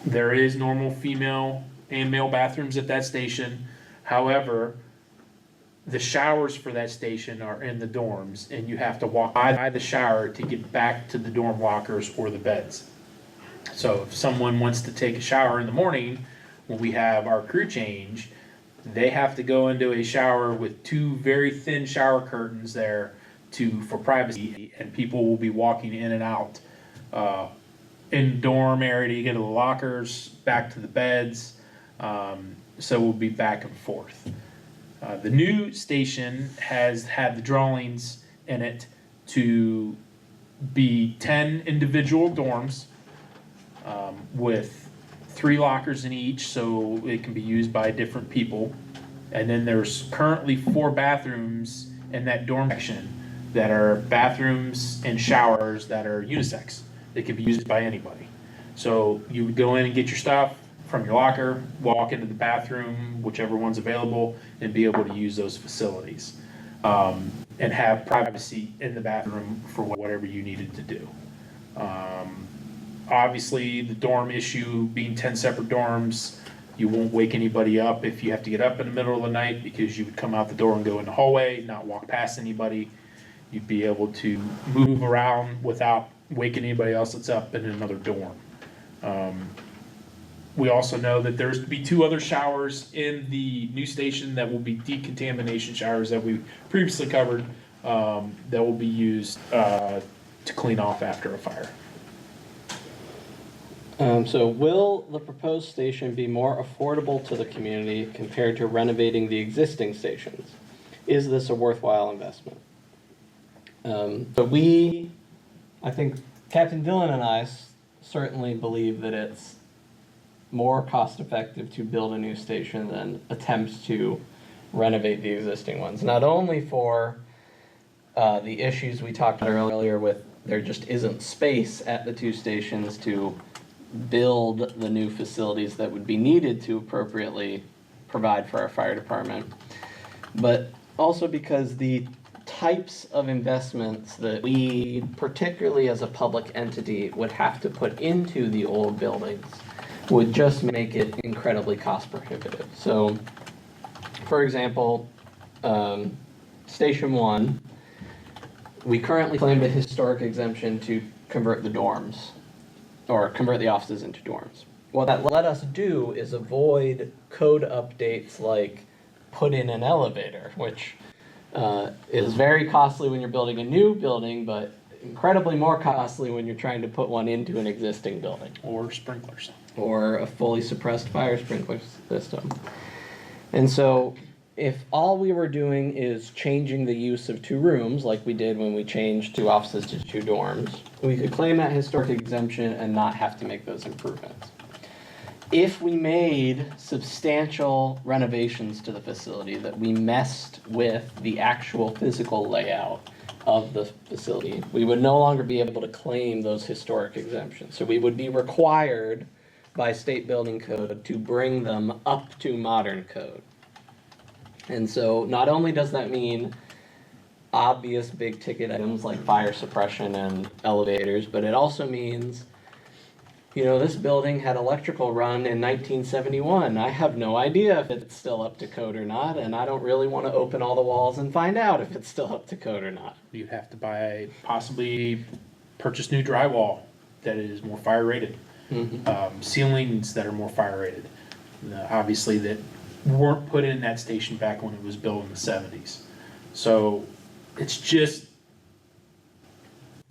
There is normal female and male bathrooms at that station. However, the showers for that station are in the dorms, and you have to walk by the shower to get back to the dorm lockers or the beds. So if someone wants to take a shower in the morning, when we have our crew change, they have to go into a shower with 2 very thin shower curtains there for privacy, and people will be walking in and out in the dorm area to get to the lockers, back to the beds. So we'll be back and forth. The new station has had the drawings in it to be 10 individual dorms with 3 lockers in each, so it can be used by different people. And then there's currently 4 bathrooms in that dorm section that are bathrooms and showers that are unisex. They can be used by anybody. So you would go in and get your stuff from your locker, walk into the bathroom, whichever one's available, and be able to use those facilities. And have privacy in the bathroom for whatever you needed to do. Obviously, the dorm issue being 10 separate dorms, you won't wake anybody up if you have to get up in the middle of the night, because you would come out the door and go in the hallway, not walk past anybody. You'd be able to move around without waking anybody else that's up in another dorm. We also know that there's to be 2 other showers in the new station that will be decontamination showers that we previously covered, that will be used to clean off after a fire. So will the proposed station be more affordable to the community compared to renovating the existing stations? Is this a worthwhile investment? I think Captain Dillon and I certainly believe that it's more cost effective to build a new station than attempt to renovate the existing ones. Not only for the issues we talked about earlier with there just isn't space at the 2 stations to build the new facilities that would be needed to appropriately provide for our fire department, but also because the types of investments that we, particularly as a public entity, would have to put into the old buildings would just make it incredibly cost prohibitive. So, for example, Station 1, we currently claim a historic exemption to convert the dorms, or convert the offices into dorms. What that let us do is avoid code updates like put in an elevator, which is very costly when you're building a new building, but incredibly more costly when you're trying to put one into an existing building. Or sprinklers. Or a fully suppressed fire sprinkler system. And so if all we were doing is changing the use of 2 rooms, like we did when we changed 2 offices to 2 dorms, we could claim that historic exemption and not have to make those improvements. If we made substantial renovations to the facility, that we messed with the actual physical layout of the facility, we would no longer be able to claim those historic exemptions. So we would be required by state building code to bring them up to modern code. And so not only does that mean obvious big ticket items like fire suppression and elevators, but it also means, you know, this building had electrical run in 1971. I have no idea if it's still up to code or not, and I don't really want to open all the walls and find out if it's still up to code or not. You'd have to possibly purchase new drywall that is more fire rated. Ceilings that are more fire rated. Obviously that weren't put in that station back when it was built in the 70s. So it's just,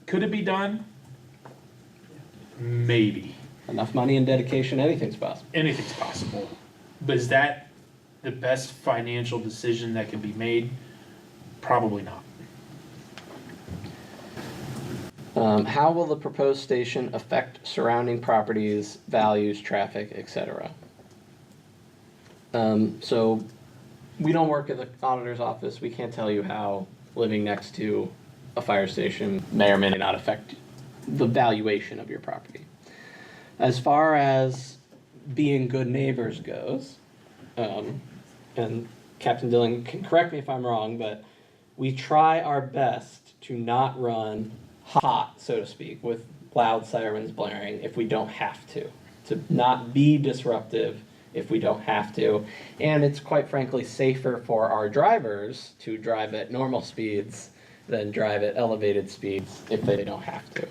could it be done? Maybe. Enough money and dedication, anything's possible. Anything's possible. But is that the best financial decision that can be made? Probably not. How will the proposed station affect surrounding properties, values, traffic, etc.? So we don't work at the auditor's office. We can't tell you how living next to a fire station may or may not affect the valuation of your property. As far as being good neighbors goes, and Captain Dillon can correct me if I'm wrong, but we try our best to not run hot, so to speak, with loud sirens blaring if we don't have to not be disruptive if we don't have to. And it's quite frankly safer for our drivers to drive at normal speeds than drive at elevated speeds if they don't have to.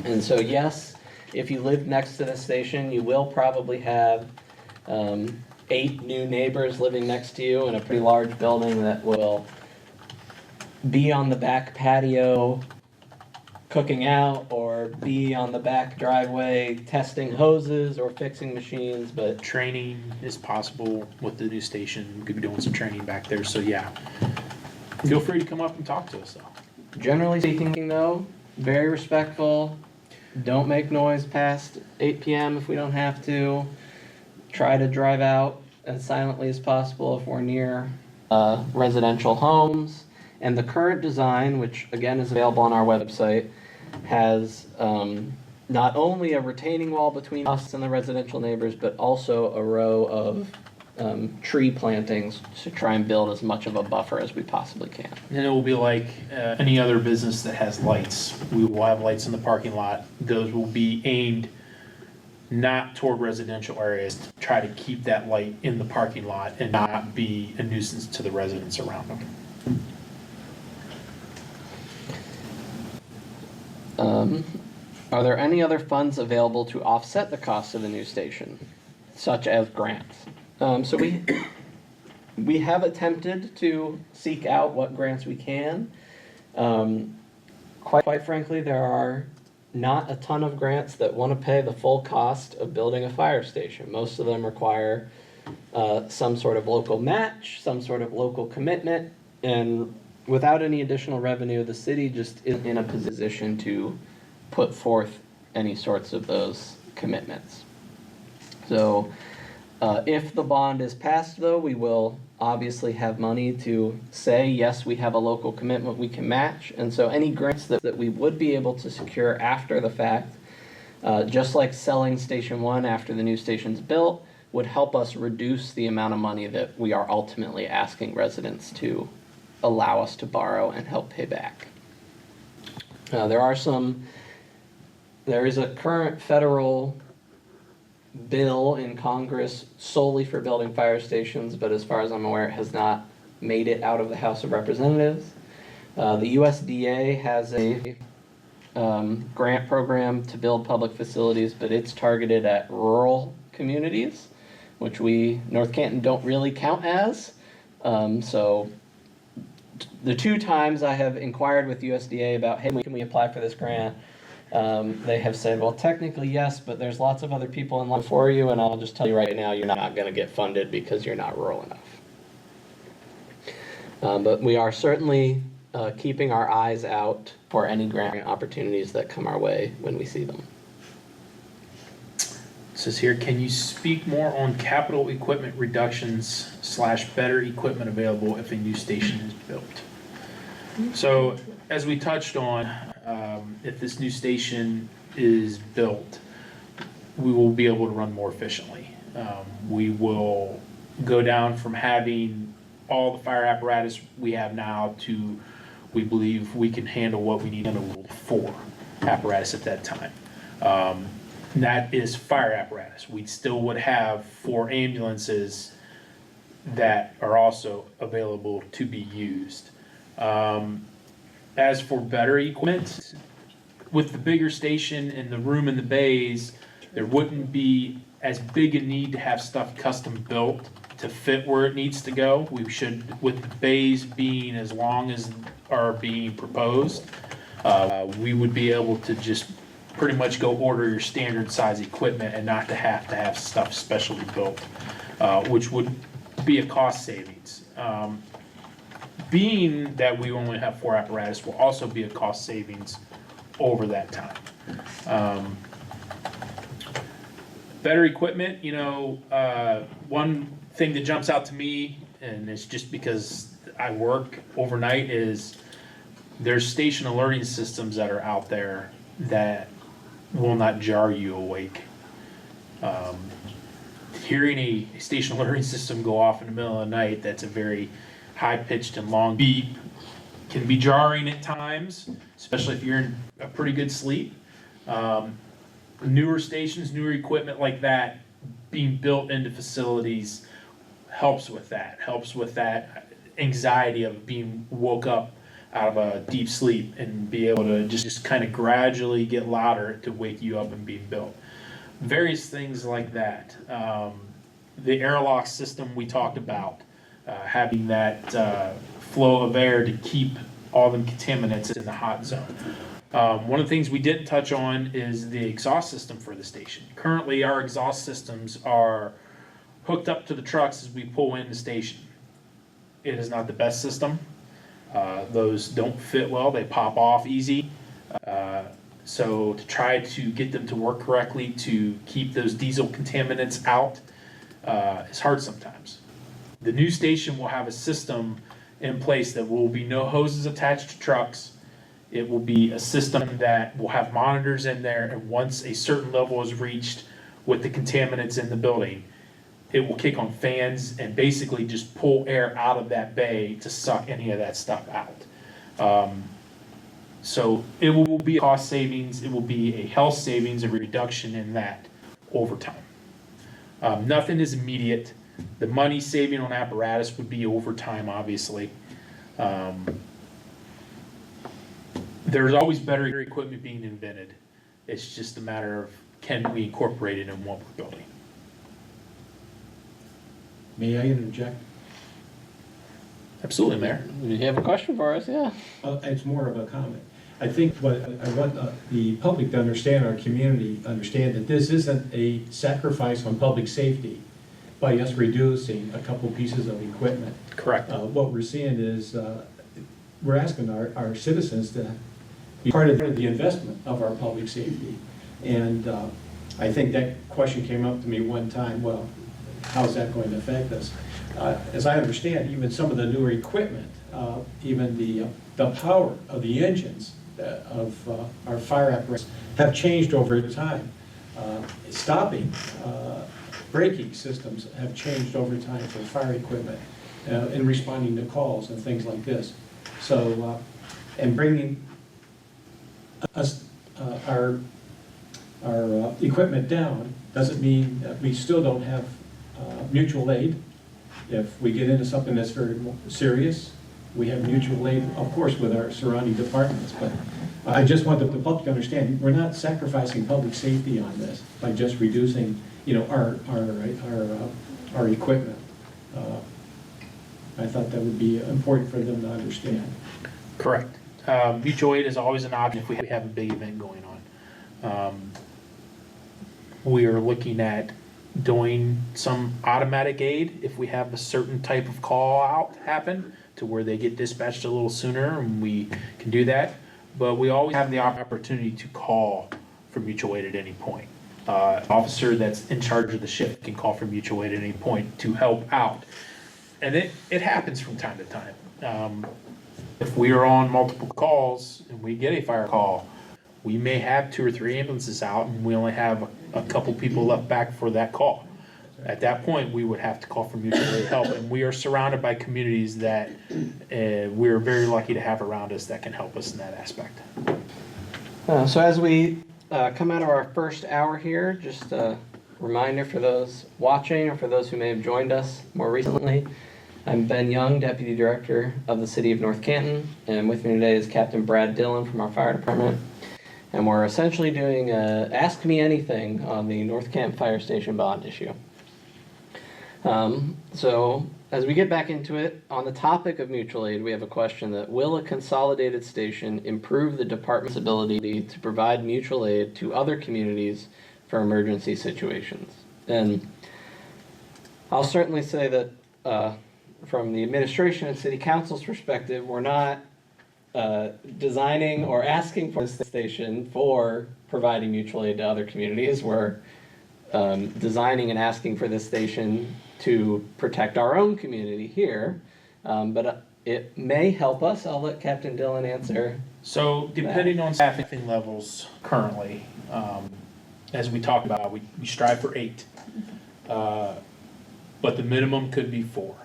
And so yes, if you live next to the station, you will probably have 8 new neighbors living next to you in a pretty large building that will be on the back patio cooking out, or be on the back driveway testing hoses or fixing machines. But Training is possible with the new station. We could be doing some training back there. So yeah, feel free to come up and talk to us though. generally speaking though, very respectful. Don't make noise past 8 p.m. if we don't have to. Try to drive out as silently as possible if we're near residential homes. And the current design, which again is available on our website, has not only a retaining wall between us and the residential neighbors, but also a row of tree plantings to try and build as much of a buffer as we possibly can. And it will be like any other business that has lights. We will have lights in the parking lot. Those will be aimed not toward residential areas, to try to keep that light in the parking lot and not be a nuisance to the residents around them. Are there any other funds available to offset the cost of the new station, such as grants? So we have attempted to seek out what grants we can. Quite frankly, there are not a ton of grants that want to pay the full cost of building a fire station. Most of them require some sort of local match, some sort of local commitment, and without any additional revenue, the city just isn't in a position to put forth any sorts of those commitments. So if the bond is passed, though, we will obviously have money to say, yes, we have a local commitment we can match. And so any grants that we would be able to secure after the fact Just like selling Station 1 after the new station's built would help us reduce the amount of money that we are ultimately asking residents to allow us to borrow and help pay back. There is a current federal bill in Congress solely for building fire stations, but as far as I'm aware, it has not made it out of the House of Representatives. The USDA has a grant program to build public facilities, but it's targeted at rural communities, which we, North Canton, don't really count as. So the 2 times I have inquired with USDA about, hey, can we apply for this grant? They have said, well, technically yes, but there's lots of other people in line for you, and I'll just tell you right now, you're not going to get funded because you're not rural enough. But we are certainly keeping our eyes out for any grant opportunities that come our way when we see them. It says here, can you speak more on capital equipment reductions / better equipment available if a new station is built? So as we touched on, if this new station is built, we will be able to run more efficiently. We will go down from having all the fire apparatus we have now to, we believe we can handle what we need in 4 apparatus at that time. And that is fire apparatus. We still would have 4 ambulances that are also available to be used. As for better equipment, with the bigger station and the room in the bays, there wouldn't be as big a need to have stuff custom built to fit where it needs to go. We should, with the bays being as long as are being proposed, we would be able to just pretty much go order your standard size equipment and not to have stuff specially built, which would be a cost savings. Being that we only have 4 apparatus will also be a cost savings over that time. Better equipment, one thing that jumps out to me, and it's just because I work overnight, is there's station alerting systems that are out there that will not jar you awake. Hearing a station alerting system go off in the middle of the night, that's a very high-pitched and long beep, can be jarring at times, especially if you're in a pretty good sleep. Newer stations, newer equipment like that being built into facilities helps with that anxiety of being woke up out of a deep sleep and be able to just kind of gradually get louder to wake you up and being built. Various things like that. The airlock system we talked about, having that flow of air to keep all them contaminants in the hot zone. One of the things we didn't touch on is the exhaust system for the station. Currently, our exhaust systems are hooked up to the trucks as we pull in the station. It is not the best system. Those don't fit well, they pop off easy. So to try to get them to work correctly to keep those diesel contaminants out is hard sometimes. The new station will have a system in place that will be no hoses attached to trucks. It will be a system that will have monitors in there, and once a certain level is reached with the contaminants in the building, it will kick on fans and basically just pull air out of that bay to suck any of that stuff out. So it will be a cost savings, it will be a health savings, a reduction in that over time. Nothing is immediate. The money saving on apparatus would be over time, obviously. There's always better equipment being invented. It's just a matter of, can we incorporate it in what we're building? May I interject? Absolutely, Mayor. Do you have a question for us? Yeah. It's more of a comment. I think what I want the public to understand, our community understand, that this isn't a sacrifice on public safety by us reducing a couple pieces of equipment. Correct. What we're seeing is we're asking our citizens to be part of the investment of our public safety. And I think that question came up to me one time, well, how's that going to affect us? As I understand, even some of the newer equipment, even the power of the engines of our fire apparatus have changed over time. stopping, braking systems have changed over time for fire equipment in responding to calls and things like this. So, and bringing us, our equipment down doesn't mean that we still don't have mutual aid. If we get into something that's very serious, we have mutual aid, of course, with our surrounding departments. But I just want the public to understand, we're not sacrificing public safety on this by just reducing, our equipment. I thought that would be important for them to understand. Correct. Mutual aid is always an option if we have a big event going on. We are looking at doing some automatic aid if we have a certain type of call out happen to where they get dispatched a little sooner, and we can do that. But we always have the opportunity to call for mutual aid at any point. Officer that's in charge of the shift can call for mutual aid at any point to help out. And it happens from time to time. If we are on multiple calls and we get a fire call, we may have 2 or 3 ambulances out and we only have a couple people left back for that call. At that point, we would have to call for mutual aid help, and we are surrounded by communities that we're very lucky to have around us that can help us in that aspect. So as we come out of our first hour here, just a reminder for those watching or for those who may have joined us more recently, I'm Ben Young, Deputy Director of the City of North Canton, and with me today is Captain Brad Dillon from our fire department. And we're essentially doing a Ask Me Anything on the North Canton Fire Station bond issue. So as we get back into it, on the topic of mutual aid, we have a question that will a consolidated station improve the department's ability to provide mutual aid to other communities for emergency situations? And I'll certainly say that from the administration and city council's perspective, we're not designing or asking for this station for providing mutual aid to other communities. We're designing and asking for this station to protect our own community here, but it may help us. I'll let Captain Dillon answer. So depending on staffing levels currently, as we talked about, we strive for 8, but the minimum could be 4.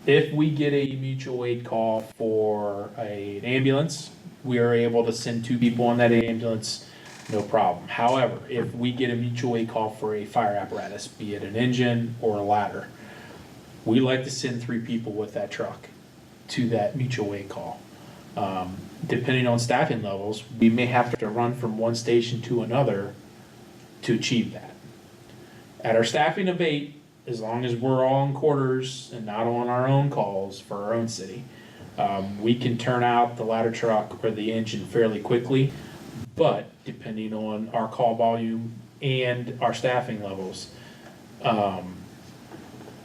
If we get a mutual aid call for an ambulance, we are able to send 2 people on that ambulance, no problem. However, if we get a mutual aid call for a fire apparatus, be it an engine or a ladder, we like to send 3 people with that truck to that mutual aid call. Depending on staffing levels, we may have to run from one station to another to achieve that. At our staffing of 8, as long as we're all in quarters and not on our own calls for our own city, we can turn out the ladder truck or the engine fairly quickly. But depending on our call volume and our staffing levels,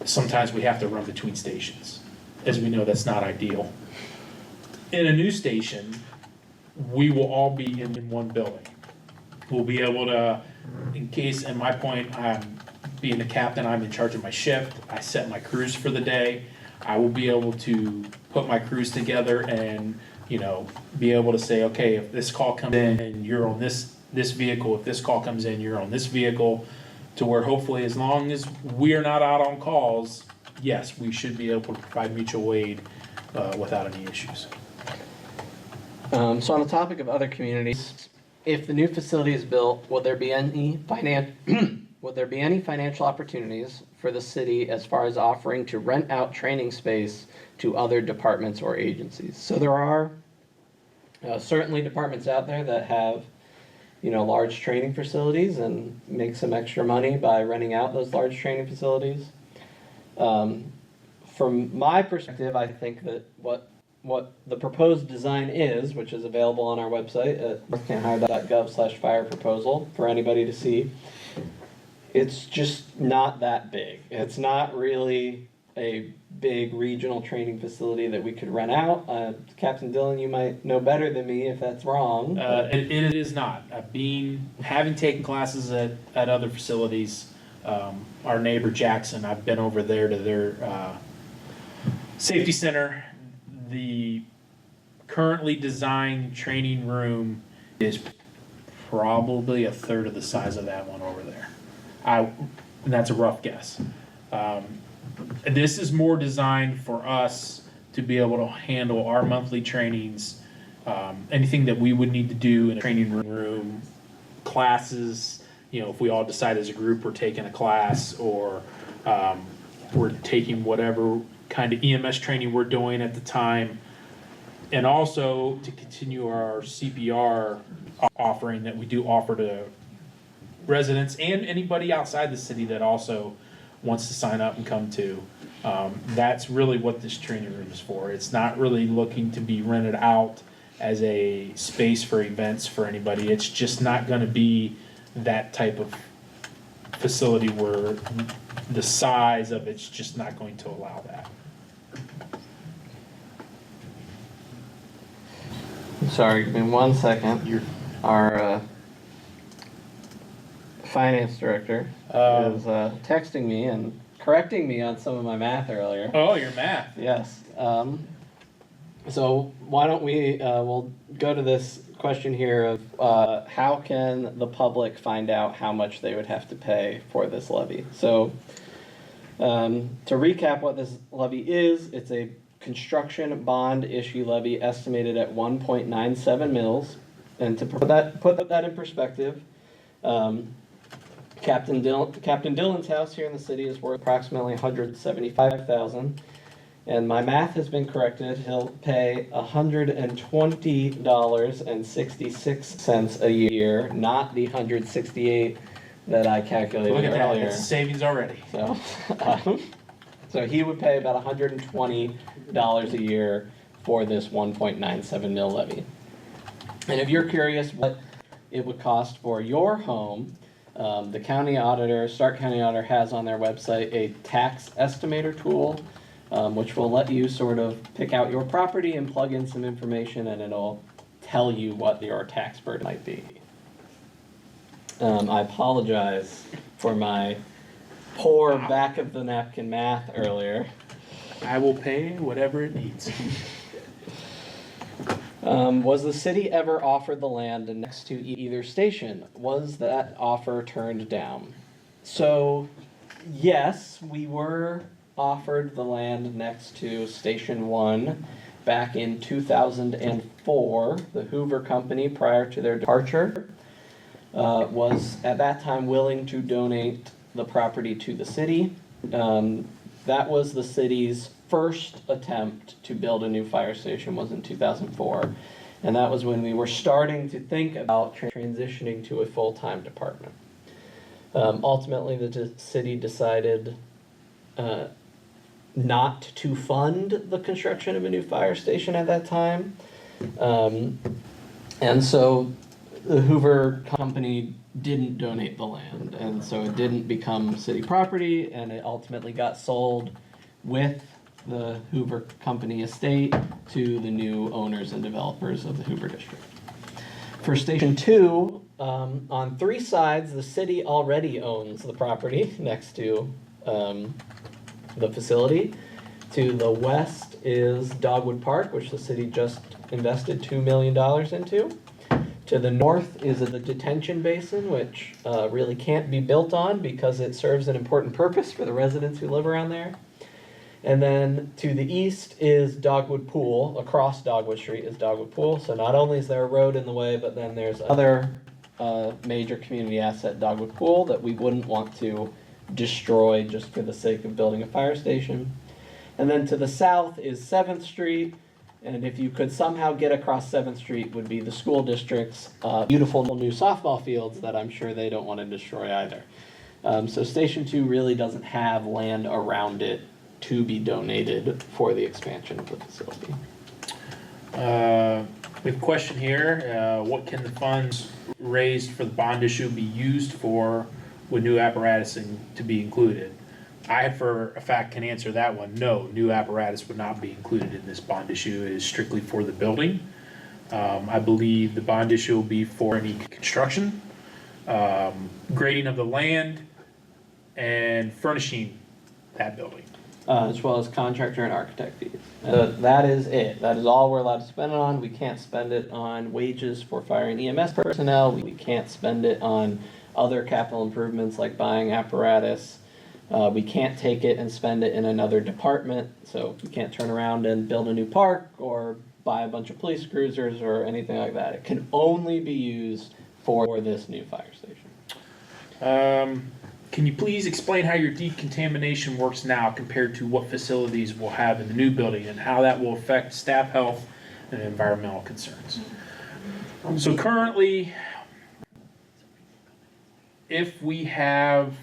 sometimes we have to run between stations. As we know, that's not ideal. In a new station, we will all be in one building. We'll be able to, in case, and my point, being the captain, I'm in charge of my shift. I set my crews for the day. I will be able to put my crews together and, be able to say, okay, if this call comes in and you're on this vehicle, if this call comes in, you're on this vehicle, to where hopefully as long as we're not out on calls, yes, we should be able to provide mutual aid without any issues. So on the topic of other communities, if the new facility is built, will there be any financial opportunities for the city as far as offering to rent out training space to other departments or agencies? So there are certainly departments out there that have, large training facilities and make some extra money by renting out those large training facilities. From my perspective, I think that what the proposed design is, which is available on our website at northcantonhire.gov/fire proposal for anybody to see, it's just not that big. It's not really a big regional training facility that we could rent out. Captain Dillon, you might know better than me if that's wrong. It is not. Having taken classes at other facilities, our neighbor Jackson, I've been over there to their safety center. The currently designed training room is probably a third of the size of that one over there. And that's a rough guess. This is more designed for us to be able to handle our monthly trainings, anything that we would need to do in a training room, classes, if we all decide as a group we're taking a class, or we're taking whatever kind of EMS training we're doing at the time, and also to continue our CPR offering that we do offer to residents and anybody outside the city that also wants to sign up and come to. That's really what this training room is for. It's not really looking to be rented out as a space for events for anybody. It's just not going to be that type of facility where the size of it's just not going to allow that. Sorry, give me 1 second. Our finance director is texting me and correcting me on some of my math earlier. Oh, your math. Yes. So why don't we, we'll go to this question here of how can the public find out how much they would have to pay for this levy? So to recap what this levy is, it's a construction bond issue levy estimated at 1.97 mils. And to put that in perspective, Captain Dillon's house here in the city is worth approximately $175,000. And my math has been corrected. He'll pay $120.66 a year, not the $168 that I calculated Look at that. earlier. It's savings already. So he would pay about $120 a year for this 1.97 mil levy. And if you're curious what it would cost for your home, the county auditor, Stark County Auditor, has on their website a tax estimator tool, which will let you sort of pick out your property and plug in some information, and it'll tell you what your tax burden might be. I apologize for my poor back of the napkin math earlier. I will pay whatever it needs. Was the city ever offered the land next to either station? Was that offer turned down? So, yes, we were offered the land next to Station 1 back in 2004. The Hoover Company, prior to their departure, was at that time willing to donate the property to the city. That was the city's first attempt to build a new fire station, was in 2004. And that was when we were starting to think about transitioning to a full-time department. Ultimately, the city decided not to fund the construction of a new fire station at that time. And so the Hoover Company didn't donate the land, and so it didn't become city property, and it ultimately got sold with the Hoover Company estate to the new owners and developers of the Hoover District. For Station 2, on 3 sides, the city already owns the property next to the facility. To the west is Dogwood Park, which the city just invested $2 million into. To the north is the detention basin, which really can't be built on because it serves an important purpose for the residents who live around there. And then to the east is Dogwood Pool. Across Dogwood Street is Dogwood Pool. So not only is there a road in the way, but then there's other major community asset, Dogwood Pool, that we wouldn't want to destroy just for the sake of building a fire station. And then to the south is 7th Street. And if you could somehow get across 7th Street, would be the school district's beautiful new softball fields that I'm sure they don't want to destroy either. So Station 2 really doesn't have land around it to be donated for the expansion of the facility. We have a question here. What can the funds raised for the bond issue be used for with new apparatus to be included? I, for a fact, can answer that one. No, new apparatus would not be included in this bond issue. It is strictly for the building. I believe the bond issue will be for any construction, grading of the land, and furnishing that building. as well as contractor and architect fees. That is it. That is all we're allowed to spend it on. We can't spend it on wages for fire and EMS personnel. We can't spend it on other capital improvements like buying apparatus. We can't take it and spend it in another department, so we can't turn around and build a new park or buy a bunch of police cruisers or anything like that. It can only be used for this new fire station. Can you please explain how your decontamination works now compared to what facilities we'll have in the new building and how that will affect staff health and environmental concerns? So currently, if we have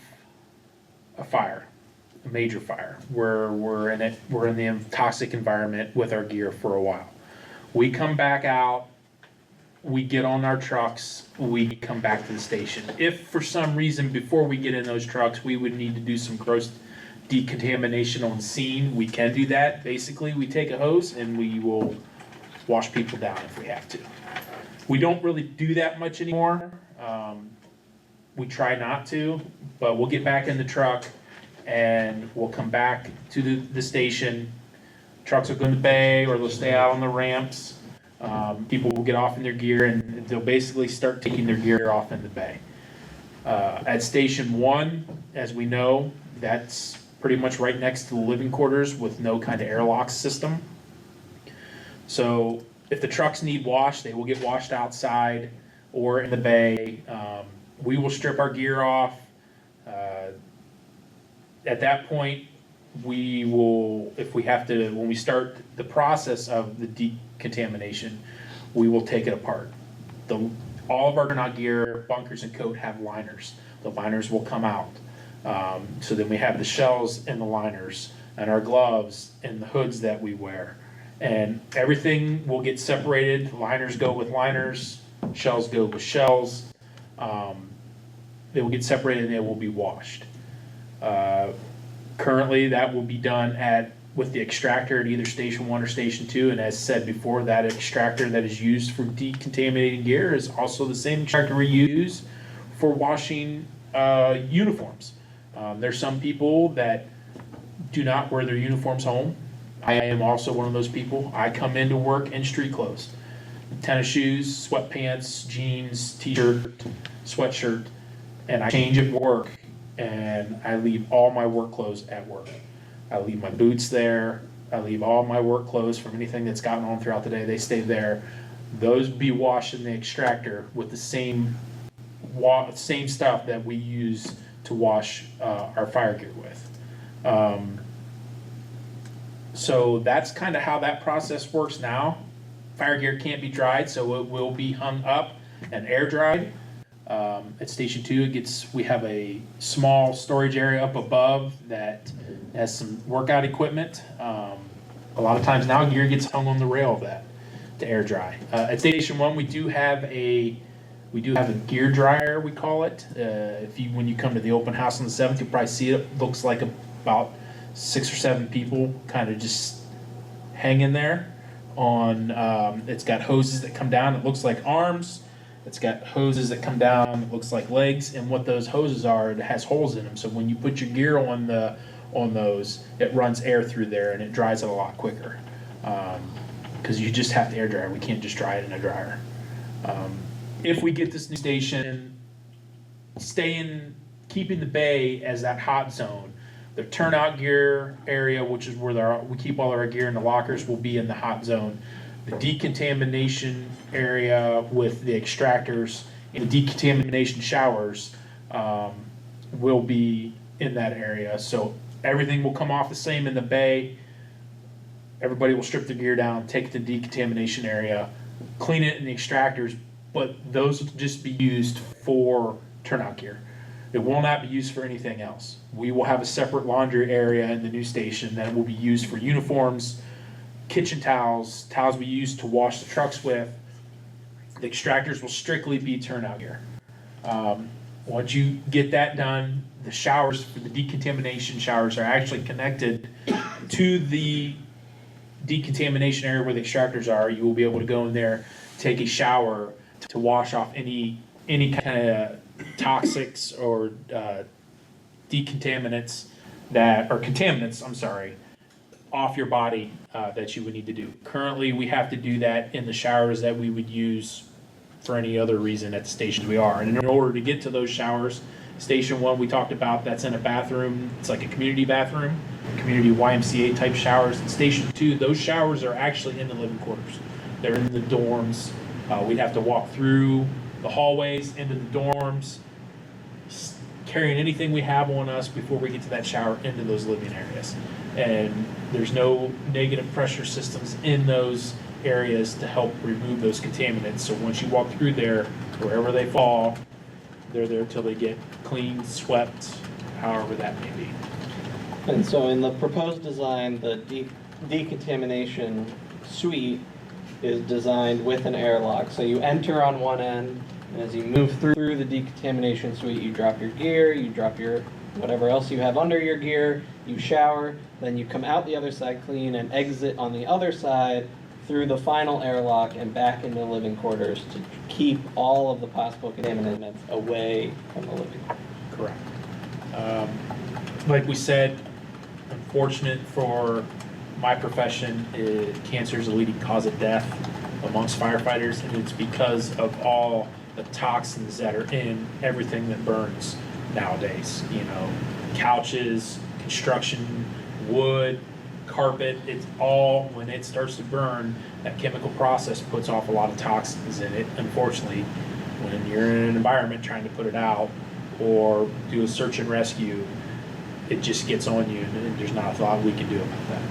a fire, a major fire, where we're in the toxic environment with our gear for a while, we come back out, we get on our trucks, we come back to the station. If for some reason before we get in those trucks, we would need to do some gross decontamination on scene, we can do that. Basically, we take a hose and we will wash people down if we have to. We don't really do that much anymore. We try not to, but we'll get back in the truck and we'll come back to the station. Trucks will go in the bay or they'll stay out on the ramps. People will get off in their gear and they'll basically start taking their gear off in the bay. At Station 1, as we know, that's pretty much right next to the living quarters with no kind of airlock system. So if the trucks need washed, they will get washed outside or in the bay. We will strip our gear off. At that point, we will, if we have to, when we start the process of the decontamination, we will take it apart. All of our turnout gear, bunkers, and coat have liners. The liners will come out. So then we have the shells and the liners, and our gloves and the hoods that we wear. And everything will get separated. Liners go with liners, shells go with shells. They will get separated and they will be washed. Currently, that will be done with the extractor at either Station 1 or Station 2, and as said before, that extractor that is used for decontaminating gear is also the same extractor we use for washing uniforms. There's some people that do not wear their uniforms home. I am also one of those people. I come into work in street clothes. Tennis shoes, sweatpants, jeans, t-shirt, sweatshirt, and I change at work. And I leave all my work clothes at work. I leave my boots there. I leave all my work clothes from anything that's gotten on throughout the day. They stay there. Those be washed in the extractor with the same stuff that we use to wash our fire gear with. So that's kind of how that process works now. Fire gear can't be dried, so it will be hung up and air dried. At Station 2, we have a small storage area up above that has some workout equipment. A lot of times now gear gets hung on the rail of that to air dry. At Station 1, we do have a gear dryer, we call it. When you come to the open house on the 7th, you'll probably see it. It looks like about 6 or 7 people kind of just hanging there on. It's got hoses that come down. It looks like arms. It's got hoses that come down, it looks like legs, and what those hoses are, it has holes in them. So when you put your gear on those, it runs air through there and it dries it a lot quicker. Because you just have to air dry. We can't just dry it in a dryer. If we get this new station, keeping the bay as that hot zone. The turnout gear area, which is where we keep all of our gear in the lockers, will be in the hot zone. The decontamination area with the extractors and the decontamination showers will be in that area. So everything will come off the same in the bay. Everybody will strip their gear down, take it to the decontamination area, clean it in the extractors, but those will just be used for turnout gear. It will not be used for anything else. We will have a separate laundry area in the new station that will be used for uniforms, kitchen towels we use to wash the trucks with. The extractors will strictly be turnout gear. Once you get that done, the showers for the decontamination showers are actually connected to the decontamination area where the extractors are. You will be able to go in there, take a shower to wash off any kind of toxics or decontaminants that, or contaminants, I'm sorry, off your body that you would need to do. Currently, we have to do that in the showers that we would use for any other reason at the stations we are. And in order to get to those showers, Station 1 we talked about, that's in a bathroom, it's like a community bathroom, community YMCA type showers. And Station 2, those showers are actually in the living quarters. They're in the dorms. We'd have to walk through the hallways into the dorms, carrying anything we have on us before we get to that shower into those living areas. And there's no negative pressure systems in those areas to help remove those contaminants. So once you walk through there, wherever they fall, they're there till they get cleaned, swept, however that may be. And so in the proposed design, the decontamination suite is designed with an airlock. So you enter on one end, and as you move through the decontamination suite, you drop your gear, you drop your whatever else you have under your gear, you shower, then you come out the other side clean and exit on the other side through the final airlock and back into the living quarters to keep all of the possible contaminants away from the living quarters. Correct. Like we said, unfortunate for my profession, cancer is a leading cause of death amongst firefighters, and it's because of all the toxins that are in everything that burns nowadays. You know, couches, construction, wood, carpet, it's all, when it starts to burn, that chemical process puts off a lot of toxins in it. Unfortunately, when you're in an environment trying to put it out or do a search and rescue, it just gets on you, and there's not a lot we can do about that.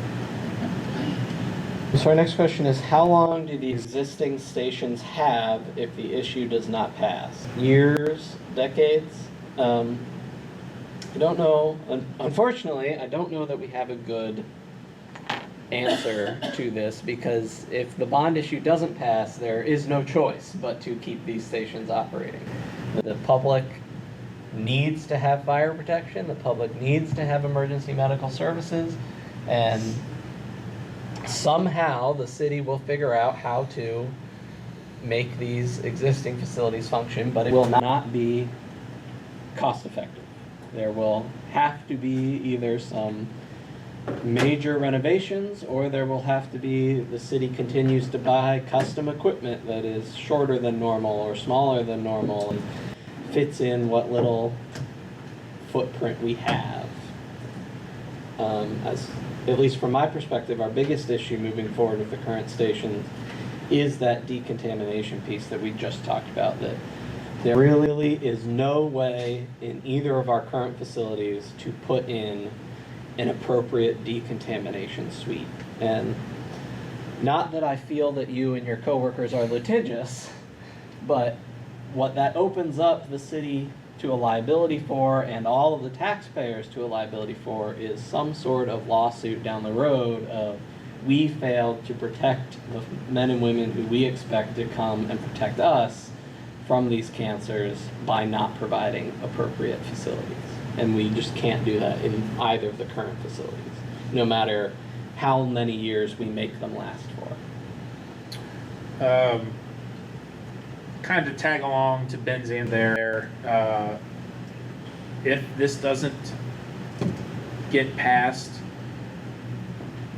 So our next question is, how long do the existing stations have if the issue does not pass? Years? Decades? I don't know. Unfortunately, I don't know that we have a good answer to this, because if the bond issue doesn't pass, there is no choice but to keep these stations operating. The public needs to have fire protection, the public needs to have emergency medical services, and somehow the city will figure out how to make these existing facilities function, but it will not be cost effective. There will have to be either some major renovations, or there will have to be, the city continues to buy custom equipment that is shorter than normal or smaller than normal and fits in what little footprint we have. As at least from my perspective, our biggest issue moving forward with the current stations is that decontamination piece that we just talked about, that there really is no way in either of our current facilities to put in an appropriate decontamination suite. And not that I feel that you and your coworkers are litigious, but what that opens up the city to a liability for, and all of the taxpayers to a liability for, is some sort of lawsuit down the road of, we failed to protect the men and women who we expect to come and protect us from these cancers by not providing appropriate facilities. And we just can't do that in either of the current facilities, no matter how many years we make them last for. Kind of tag along to Ben's end there. If this doesn't get passed,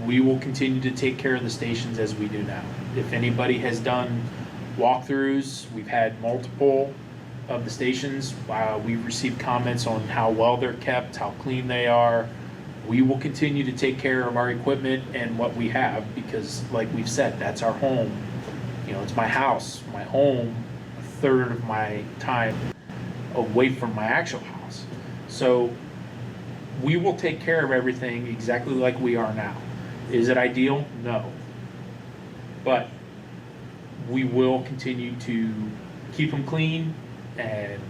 we will continue to take care of the stations as we do now. If anybody has done walkthroughs, we've had multiple of the stations. We've received comments on how well they're kept, how clean they are. We will continue to take care of our equipment and what we have, because like we've said, that's our home. You know, it's my house, my home, a third of my time away from my actual house. So we will take care of everything exactly like we are now. Is it ideal? No. But we will continue to keep them clean and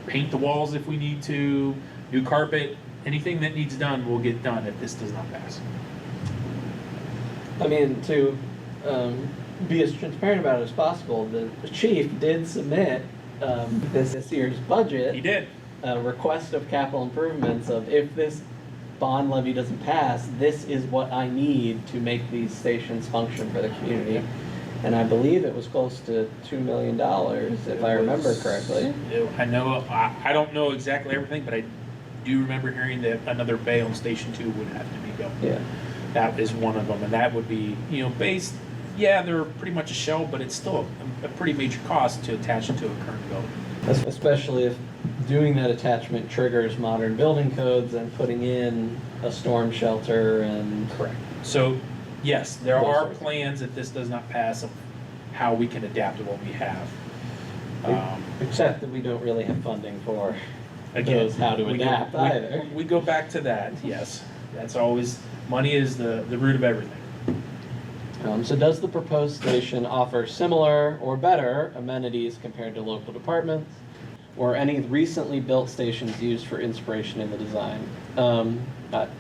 paint the walls if we need to, new carpet, anything that needs done will get done if this does not pass. I mean, to be as transparent about it as possible, the chief did submit this year's budget. He did. A request of capital improvements of, if this bond levy doesn't pass, this is what I need to make these stations function for the community. And I believe it was close to $2 million, if I remember correctly. I know, I don't know exactly everything, but I do remember hearing that another bay on Station 2 would have to be built. Yeah. That is one of them, and that would be, you know, based, yeah, they're pretty much a shell, but it's still a pretty major cost to attach it to a current building. Especially if doing that attachment triggers modern building codes and putting in a storm shelter and. Correct. So, yes, there Those are sorts of plans if this does not pass of how we can adapt to what we have. Except that we don't really have funding for Again, those how to we adapt go, either. we go back to that, yes. That's always, money is the root of everything. So does the proposed station offer similar or better amenities compared to local departments or any recently built stations used for inspiration in the design?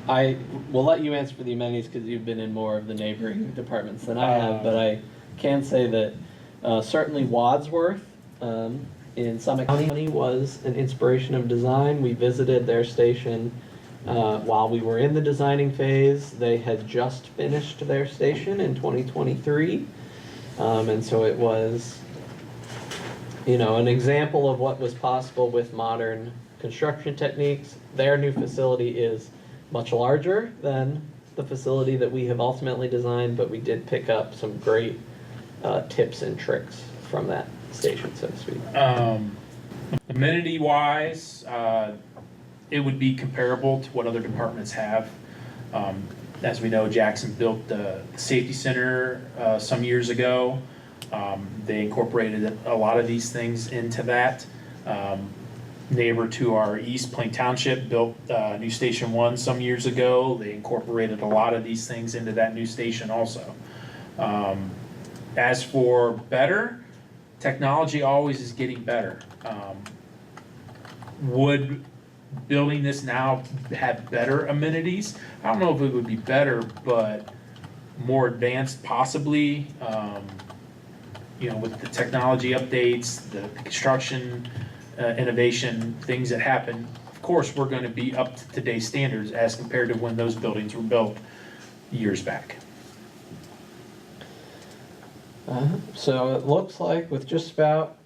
I will let you answer for the amenities because you've been in more of the neighboring departments than I have, but I can say that certainly Wadsworth in Summit County was an inspiration of design. We visited their station while we were in the designing phase. They had just finished their station in 2023. And so it was, you know, an example of what was possible with modern construction techniques. Their new facility is much larger than the facility that we have ultimately designed, but we did pick up some great tips and tricks from that station, so to speak. Amenity wise, it would be comparable to what other departments have. As we know, Jackson built the safety center some years ago. They incorporated a lot of these things into that. Neighbor to our east, Plain Township, built new Station 1 some years ago. They incorporated a lot of these things into that new station also. As for better, technology always is getting better. Would building this now have better amenities? I don't know if it would be better, but more advanced possibly. You know, with the technology updates, the construction innovation, things that happen, of course, we're going to be up to today's standards as compared to when those buildings were built years back. So it looks like with just about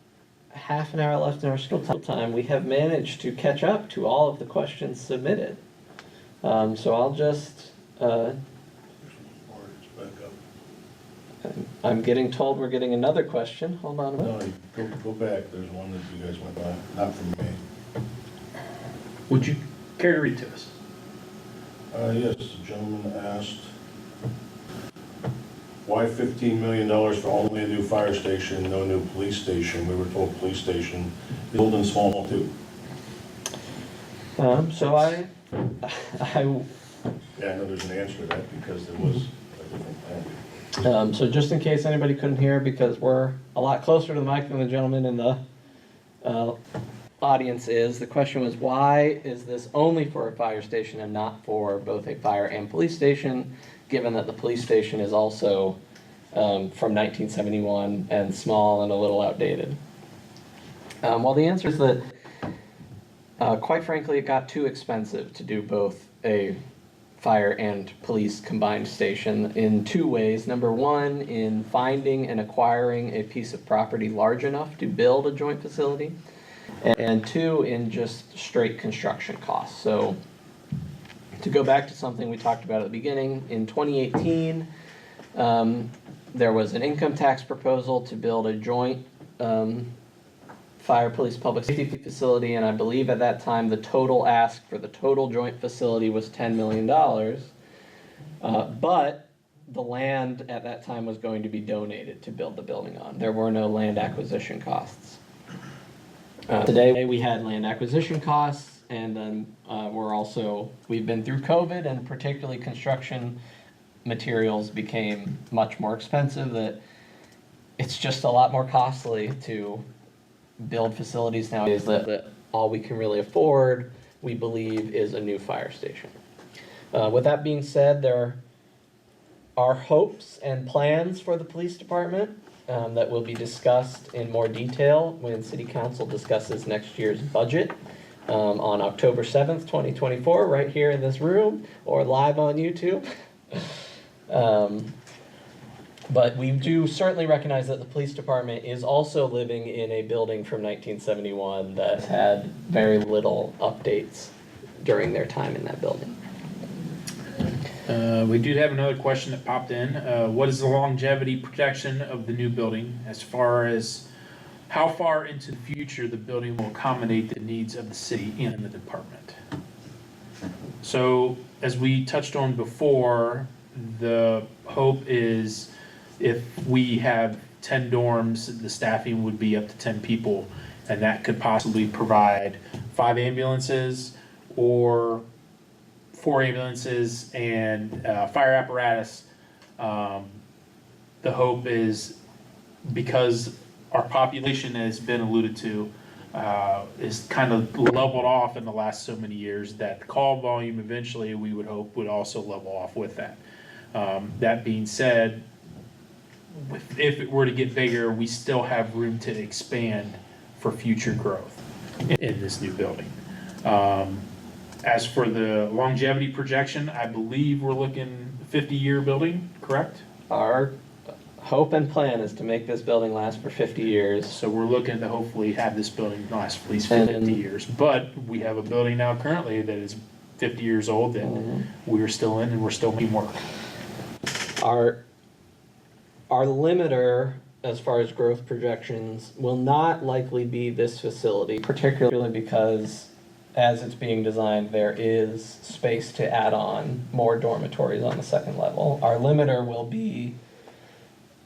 half an hour left in our school time, we have managed to catch up to all of the questions submitted. So I'll just, I'm getting told we're getting another question. Hold on a minute. No, go back, there's one that you guys went by, not from me. Would you care to read to us? Yes, the gentleman asked, why $15 million for only a new fire station, no new police station? We were told police station, is old and small too. So I, Yeah, I know there's an answer to that because there was a different plan. so just in case anybody couldn't hear, because we're a lot closer to the mic than the gentleman in the audience is, the question was, why is this only for a fire station and not for both a fire and police station, given that the police station is also from 1971 and small and a little outdated? Well, the answer is that, quite frankly, it got too expensive to do both a fire and police combined station in two ways. Number one, in finding and acquiring a piece of property large enough to build a joint facility, and two, in just straight construction costs. So to go back to something we talked about at the beginning, in 2018, there was an income tax proposal to build a joint fire, police, public safety facility, and I believe at that time the total ask for the total joint facility was $10 million. But the land at that time was going to be donated to build the building on. There were no land acquisition costs. Today we had land acquisition costs, and then we've been through COVID, and particularly construction materials became much more expensive, that it's just a lot more costly to build facilities nowadays, that all we can really afford, we believe, is a new fire station. With that being said, there are hopes and plans for the police department that will be discussed in more detail when City Council discusses next year's budget on October 7th, 2024, right here in this room, or live on YouTube. But we do certainly recognize that the police department is also living in a building from 1971 that had very little updates during their time in that building. We do have another question that popped in. What is the longevity protection of the new building as far as how far into the future the building will accommodate the needs of the city and the department? So, as we touched on before, the hope is if we have 10 dorms, the staffing would be up to 10 people, and that could possibly provide 5 ambulances or 4 ambulances and fire apparatus. The hope is, because our population has been alluded to, is kind of leveled off in the last so many years, that the call volume eventually we would hope would also level off with that. That being said, if it were to get bigger, we still have room to expand for future growth in this new building. As for the longevity projection, I believe we're looking 50-year building, correct? Our hope and plan is to make this building last for 50 years. So we're looking to hopefully have this building last for at least And- 50 years. But we have a building now currently that is 50 years old that we're still in and we're still making work. Our limiter as far as growth projections will not likely be this facility, particularly because as it's being designed, there is space to add on more dormitories on the second level. Our limiter will be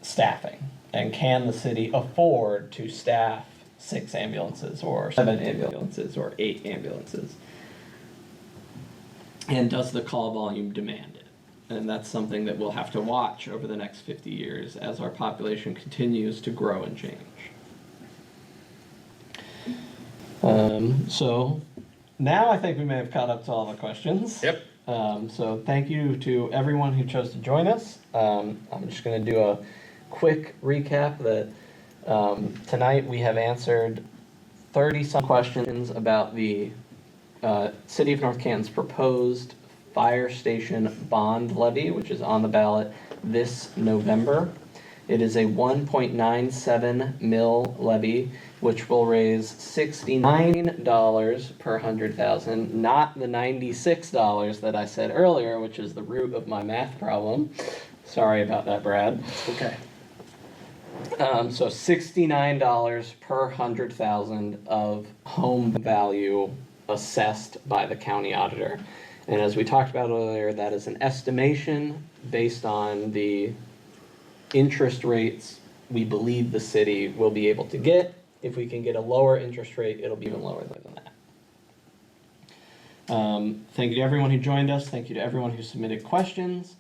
staffing, and can the city afford to staff 6 ambulances or 7 ambulances or 8 ambulances? And does the call volume demand it? And that's something that we'll have to watch over the next 50 years as our population continues to grow and change. So now I think we may have caught up to all the questions. Yep. So thank you to everyone who chose to join us. I'm just going to do a quick recap that tonight we have answered 30-some questions about the City of North Canton's proposed fire station bond levy, which is on the ballot this November. It is a 1.97 mil levy, which will raise $69 per 100,000, not the $96 that I said earlier, which is the root of my math problem. Sorry about that, Brad. Okay. So $69 per 100,000 of home value assessed by the county auditor. And as we talked about earlier, that is an estimation based on the interest rates we believe the city will be able to get. If we can get a lower interest rate, it'll be even lower than that. Thank you to everyone who joined us. Thank you to everyone who submitted questions.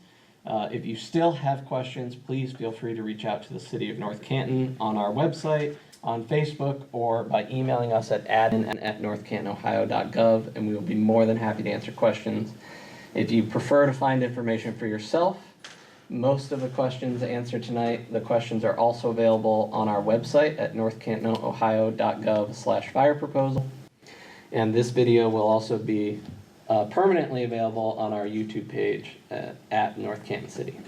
If you still have questions, please feel free to reach out to the City of North Canton on our website, on Facebook, or by emailing us at admin@northcantanohio.gov, and we will be more than happy to answer questions. If you prefer to find information for yourself, most of the questions answered tonight, the questions are also available on our website at northcantanohio.gov/fire proposal. And this video will also be permanently available on our YouTube page at North Canton City.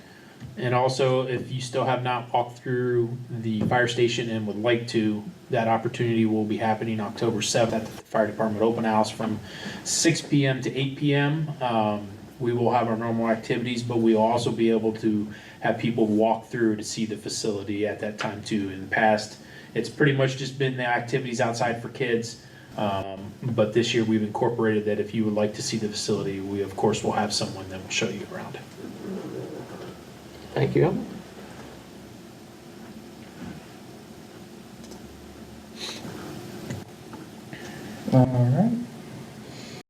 And also, if you still have not walked through the fire station and would like to, that opportunity will be happening October 7th at the fire department open house from 6 p.m. to 8 p.m. We will have our normal activities, but we'll also be able to have people walk through to see the facility at that time too. In the past, it's pretty much just been the activities outside for kids. But this year we've incorporated that if you would like to see the facility, we of course will have someone that will show you around. Thank you. All right.